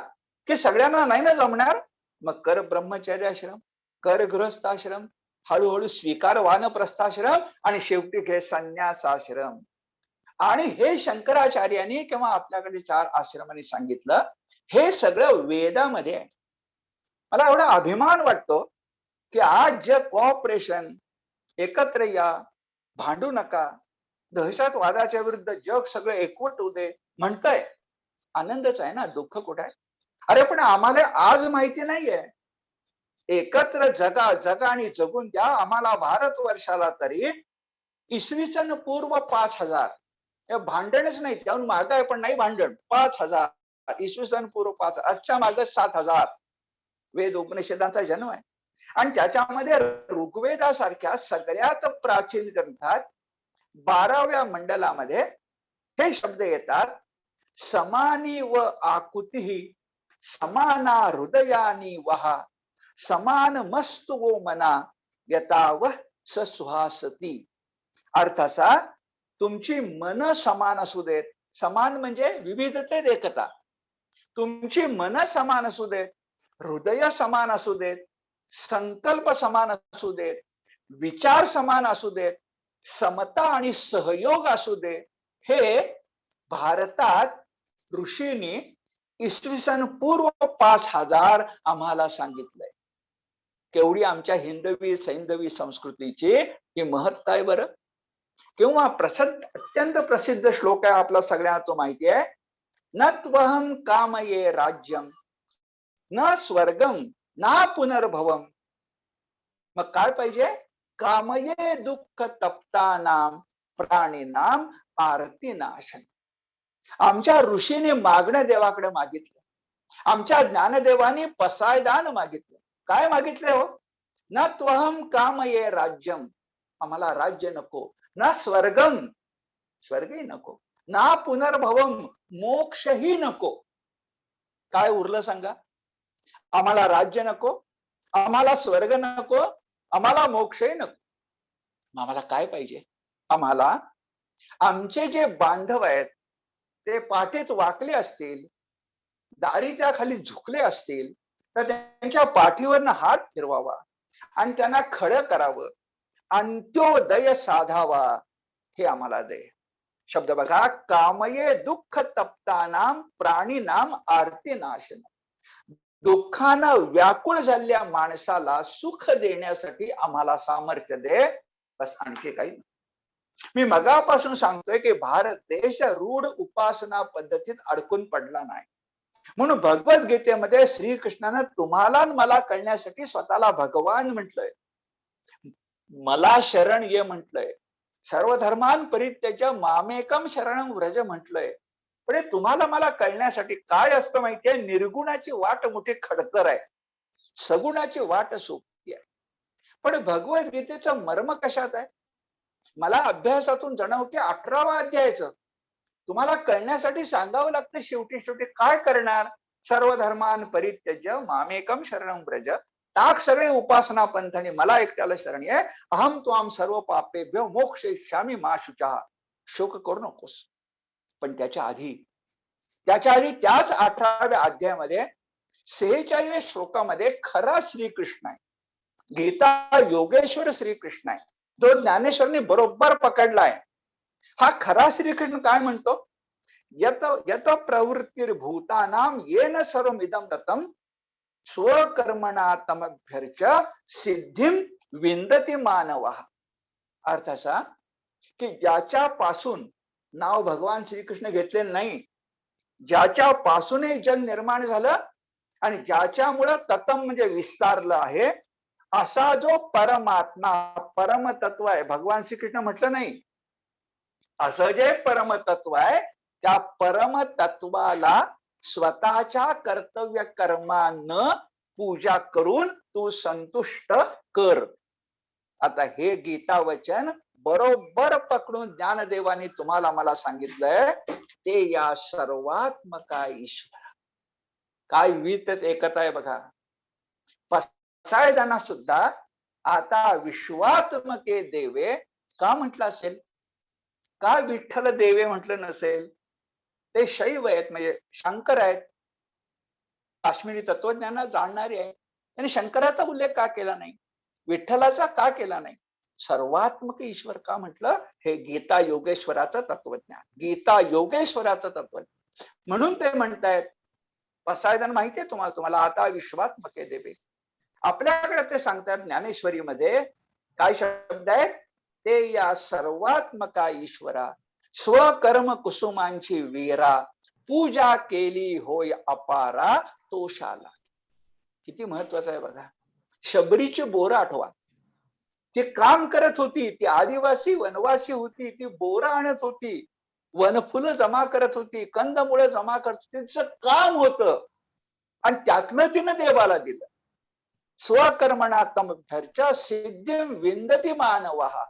की सगळ्यांना नाही ना जमणार, मग कर ब्रह्मचर्याश्रम, कर गृहस्थाश्रम, हळूहळू स्वीकार वानप्रस्थाश्रम आणि शेवटी घे संन्यासाश्रम. आणि हे शंकराचार्यांनी किंवा आपल्याकडे 4 आश्रमांनी सांगितलं. हे सगळं वेदामध्ये आहे. मला एवढा अभिमान वाटतो की आज जे कॉपरेशन, एकत्र या, भांडू नका, दहशतवादाच्या विरुद्ध जग सगळं एकवट होऊ दे म्हणतंय, आनंदच आहे ना, दुःख कुठे आहे? अरे पण आम्हाला आज माहिती नाहीये. एकत्र जगा आणि जगून द्या. आम्हाला भारतवर्षाला तरी इसवी सन पूर्व 5000, हे भांडणच नाही, त्याहून माग आहे पण नाही भांडण. 5000, इसवी सन पूर्व 5000, आजच्या मागे 7000 वेद उपनिषदांचा जन्म आहे. आणि त्याच्यामध्ये ऋग्वेदासारख्या सगळ्यात प्राचीन ग्रंथात 12व्या मंडलामध्ये हे शब्द येतात. समानी व आकुती, समाना हृदयानी वहा, समान मस्तु वो मना, यताव सुहासती. अर्थ असा, तुमची मन समान असू देत. समान म्हणजे विविधतेत एकता. तुमची मन समान असू देत, हृदय समान असू देत, संकल्प समान असू देत, विचार समान असू देत, समता आणि सहयोग असू दे, हे भारतात ऋषींनी इसवी सन पूर्व 5000 आम्हाला सांगितलंय. केवढी आमच्या हिंदवी सैंधवी संस्कृतीची ही महत्ता आहे बरं. किंवा प्रसिद्ध, अत्यंत प्रसिद्ध श्लोक आहे आपला सगळ्यांना तो माहिती आहे, न त्वहम कामये राज्यम न स्वर्गम ना पुनर्भवम. मग काय पाहिजे? कामये दुःख तप्तानाम प्राणीनाम आरती नाशन. आमच्या ऋषीने मागणं देवाकडे मागितलं, आमच्या ज्ञानदेवानी पसायदान मागितलं. काय मागितले हो? न त्वहम कामये राज्यम, आम्हाला राज्य नको, ना स्वर्गम, स्वर्गही नको, ना पुनर्भवम, मोक्षही नको. काय उरलं सांगा? आम्हाला राज्य नको, आम्हाला स्वर्ग नको, आम्हाला मोक्षही नको. आम्हाला काय पाहिजे? आम्हाला आमचे जे बांधव आहेत ते पाठीत वाकले असतील, दारी त्या खाली झुकले असतील, तर त्यांच्या पाठीवरनं हात फिरवावा आणि त्यांना खडं करावं, अंत्योदय साधावा, हे आम्हाला दे. शब्द बघा, कामये दुःख तप्तानाम प्राणीनाम आरती नाशन. दुःखानं व्याकुळ झालेल्या माणसाला सुख देण्यासाठी आम्हाला सामर्थ्य दे, बस, आणखी काही नाही. मी मगापासून सांगतोय की भारत देश रूढ उपासना पद्धतीत अडकून पडला नाही. म्हणून भगवद्गीतेमध्ये श्रीकृष्णानं तुम्हाला मला कळण्यासाठी स्वतःला भगवान म्हटलंय, मला शरण ये म्हटलंय, सर्व धर्मान परित्यज्य मामेकम शरणं व्रज म्हटलंय. पण तुम्हाला मला कळण्यासाठी काय असतं माहितीये? निर्गुणाची वाट मोठी खडतर आहे, सगुणाची वाट सोपी आहे. पण भगवद्गीतेचं मर्म कशात आहे? मला अभ्यासातून जाणवते 18वा अध्यायाचं तुम्हाला कळण्यासाठी सांगावं लागतं. शेवटी शेवटी काय करणार? सर्व धर्मान परित्यज्य मामेकम शरणं व्रज, टाक सगळे उपासना पंथाने, मला एकट्याला शरण आहे. अहम त्वाम सर्व पापेभ्यो मोक्षयिष्यामि मा शुचः. शोक करू नकोस. पण त्याच्या आधी त्याच 18व्या अध्यायामध्ये 46व्या श्लोकामध्ये खरा श्रीकृष्ण आहे, गीता योगेश्वर श्रीकृष्ण आहे, जो ज्ञानेश्वरने बरोबर पकडलाय. हा खरा श्रीकृष्ण काय म्हणतो? यत यत प्रवृत्तिर्भूतानाम येन सर्वमिदं ततं स्वकर्मणा तमभ्यर्च सिद्धिम विंदती मानवः. अर्थ असा की ज्याच्यापासून नाव भगवान श्रीकृष्ण घेतलेलं नाही, ज्याच्या पासूनही जग निर्माण झालं आणि ज्याच्यामुळं ततम म्हणजे विस्तारलं आहे, असा जो परमात्मा परमतत्व आहे, भगवान श्रीकृष्ण म्हटलं नाही, असं जे परमतत्व आहे त्या परमतत्वाला स्वतःच्या कर्तव्य कर्मानं पूजा करून तू संतुष्ट कर. आता हे गीता वचन बरोबर पकडून ज्ञानदेवानी तुम्हाला मला सांगितलंय, ते या सर्वात्मका ईश्वरा. काय विविध एकता आहे बघा. पसायदाना सुद्धा आता विश्वात्मके देवे का म्हटलं असेल? का विठ्ठल देवे म्हटलं नसेल? ते शैव आहेत, म्हणजे शंकर आहेत, काश्मीरी तत्वज्ञान जाणणारे आहेत. त्यांनी शंकराचा उल्लेख का केला नाही? विठ्ठलाचा का केला नाही? सर्वात्मक ईश्वर का म्हटलं? हे गीता योगेश्वराचं तत्वज्ञान, गीता योगेश्वराचं तत्वज्ञान. म्हणून ते म्हणतायत, पसायदान माहितीये तुम्हाला आता विश्वात्मके देवे. आपल्याकडे ते सांगतात ज्ञानेश्वरीमध्ये काय शब्द आहेत? ते या सर्वात्मका ईश्वरा स्वकर्म कुसुमांची वीरा पूजा केली होय अपारा तोषाला. किती महत्वाचं आहे बघा. शबरीची बोरं आठवा, ती काम करत होती, ती आदिवासी वनवासी होती, ती बोरं आणत होती, वनफुलं जमा करत होती, कंदमुळं जमा करत होती, तिचं काम होतं आणि त्यातनं तिनं देवाला दिलं. स्वकर्मणा तमभ्यर्च सिद्धिम विंदती मानवः.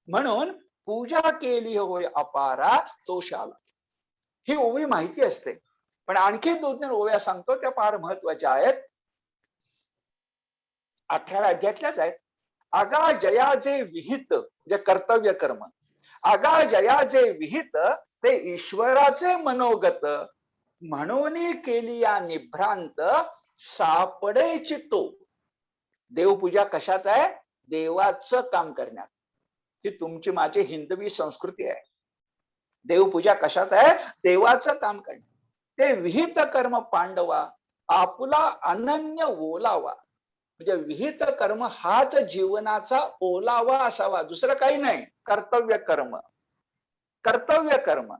म्हणून पूजा केली होय अपारा तोषाला. ही ओवी माहिती असते, पण आणखी 2-3 ओव्या सांगतो, त्या फार महत्वाच्या आहेत. 18व्या अध्यायातल्याच आहेत. आगा जया जे विहित, जे कर्तव्य कर्म, आगा जया जे विहित ते ईश्वराचे मनोगत म्हणून केली या निभ्रांत सापडेची तो. देवपूजा कशात आहे? देवाचं काम करण्यात. ही तुमची माझी हिंदवी संस्कृती आहे. देवपूजा कशात आहे? देवाचं काम करण्यात. ते विहित कर्म पांडवा आपुला अनन्य ओलावा. म्हणजे विहित कर्म हाच जीवनाचा ओलावा असावा, दुसरं काही नाही. कर्तव्य कर्म, कर्तव्य कर्म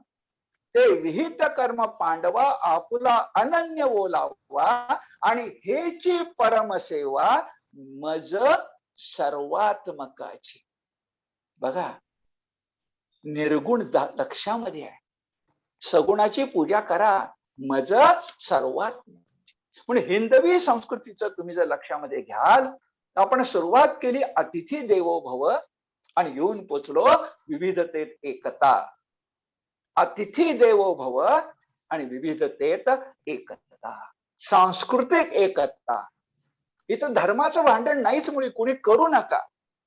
ते विहित कर्म पांडवा आपुला अनन्य ओलावा आणि हेची परमसेवा मज सर्वात्मकाची. बघा, निर्गुण लक्षामध्ये आहे. सगुणाची पूजा करा, मज सर्वात्मक. म्हणून हिंदवी संस्कृतीचं तुम्ही जर लक्षामध्ये घ्याल, आपण सुरुवात केली अतिथी देवो भव आणि येऊन पोचलो विविधतेत एकता. अतिथी देवो भव आणि विविधतेत एकता, सांस्कृतिक एकता. इथं धर्माचं भांडण नाहीच मुळी, कोणी करू नका,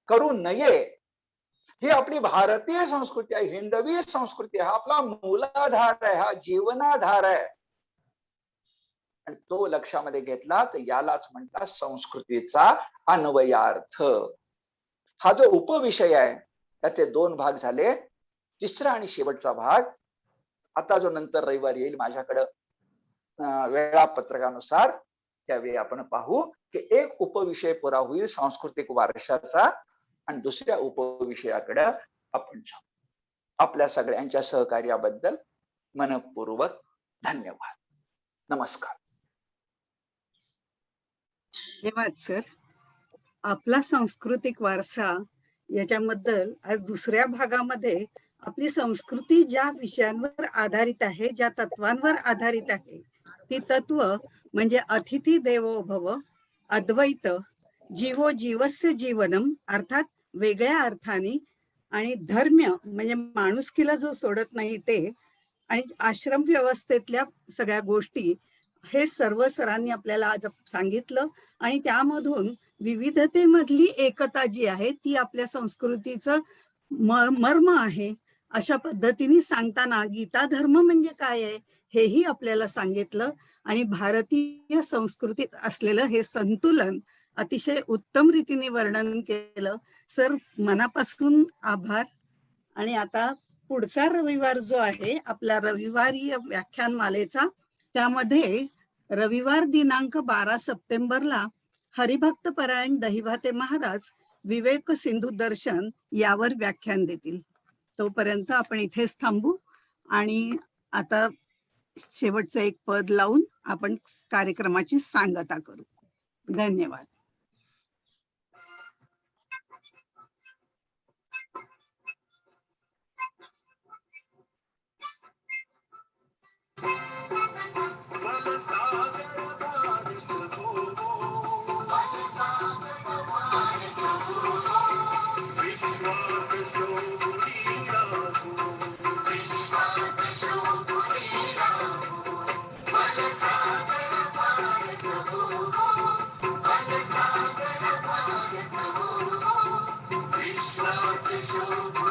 करू नये. ही आपली भारतीय संस्कृती आहे, हिंदवी संस्कृती आहे, हा आपला मूलाधार आहे, हा जीवनाधार आहे. आणि तो लक्षामध्ये घेतला तर यालाच म्हणतात संस्कृतीचा अन्वयार्थ. हा जो उपविषय आहे त्याचे दोन भाग झाले. तिसरा आणि शेवटचा भाग आता जो नंतर रविवारी येईल माझ्याकडं वेळापत्रकानुसार, त्यावेळी आपण पाहू की एक उपविषय पुरा होईल सांस्कृतिक वारशाचा आणि दुसऱ्या उपविषयाकडे आपण जाऊ. आपल्या सगळ्यांच्या सहकार्याबद्दल मनपूर्वक धन्यवाद. नमस्कार. धन्यवाद सर. आपला सांस्कृतिक वारसा याच्याबद्दल आज दुसऱ्या भागामध्ये आपली संस्कृती ज्या विषयांवर आधारित आहे, ज्या तत्वांवर आधारित आहे, ती तत्व म्हणजे अतिथी देवो भव, अद्वैत, जीवो जीवस्य जीवनम अर्थात वेगळ्या अर्थाने, आणि धर्म्य म्हणजे माणुसकीला जो सोडत नाही ते, आणि आश्रम व्यवस्थेतल्या सगळ्या गोष्टी, हे सर्व सरांनी आपल्याला आज सांगितलं. आणि त्यामधून विविधतेमधली एकता जी आहे ती आपल्या संस्कृतीचं मर्म आहे. अशा पद्धतीने सांगताना गीता धर्म म्हणजे काय आहे हेही आपल्याला सांगितलं. आणि भारतीय संस्कृतीत असलेलं हे संतुलन अतिशय उत्तम रीतीने वर्णन केलं. सर, मनापासून आभार. आणि आता पुढचा रविवार जो आहे आपला रविवारी व्याख्यानमालेचा, त्यामध्ये रविवार दिनांक 12 सप्टेंबरला हरिभक्त परायण दहिभाते महाराज विवेक सिंधू दर्शन यावर व्याख्यान देतील. तोपर्यंत आपण इथेच थांबू आणि आता शेवटचं एक पद लावून आपण कार्यक्रमाची सांगता करू. धन्यवाद. Show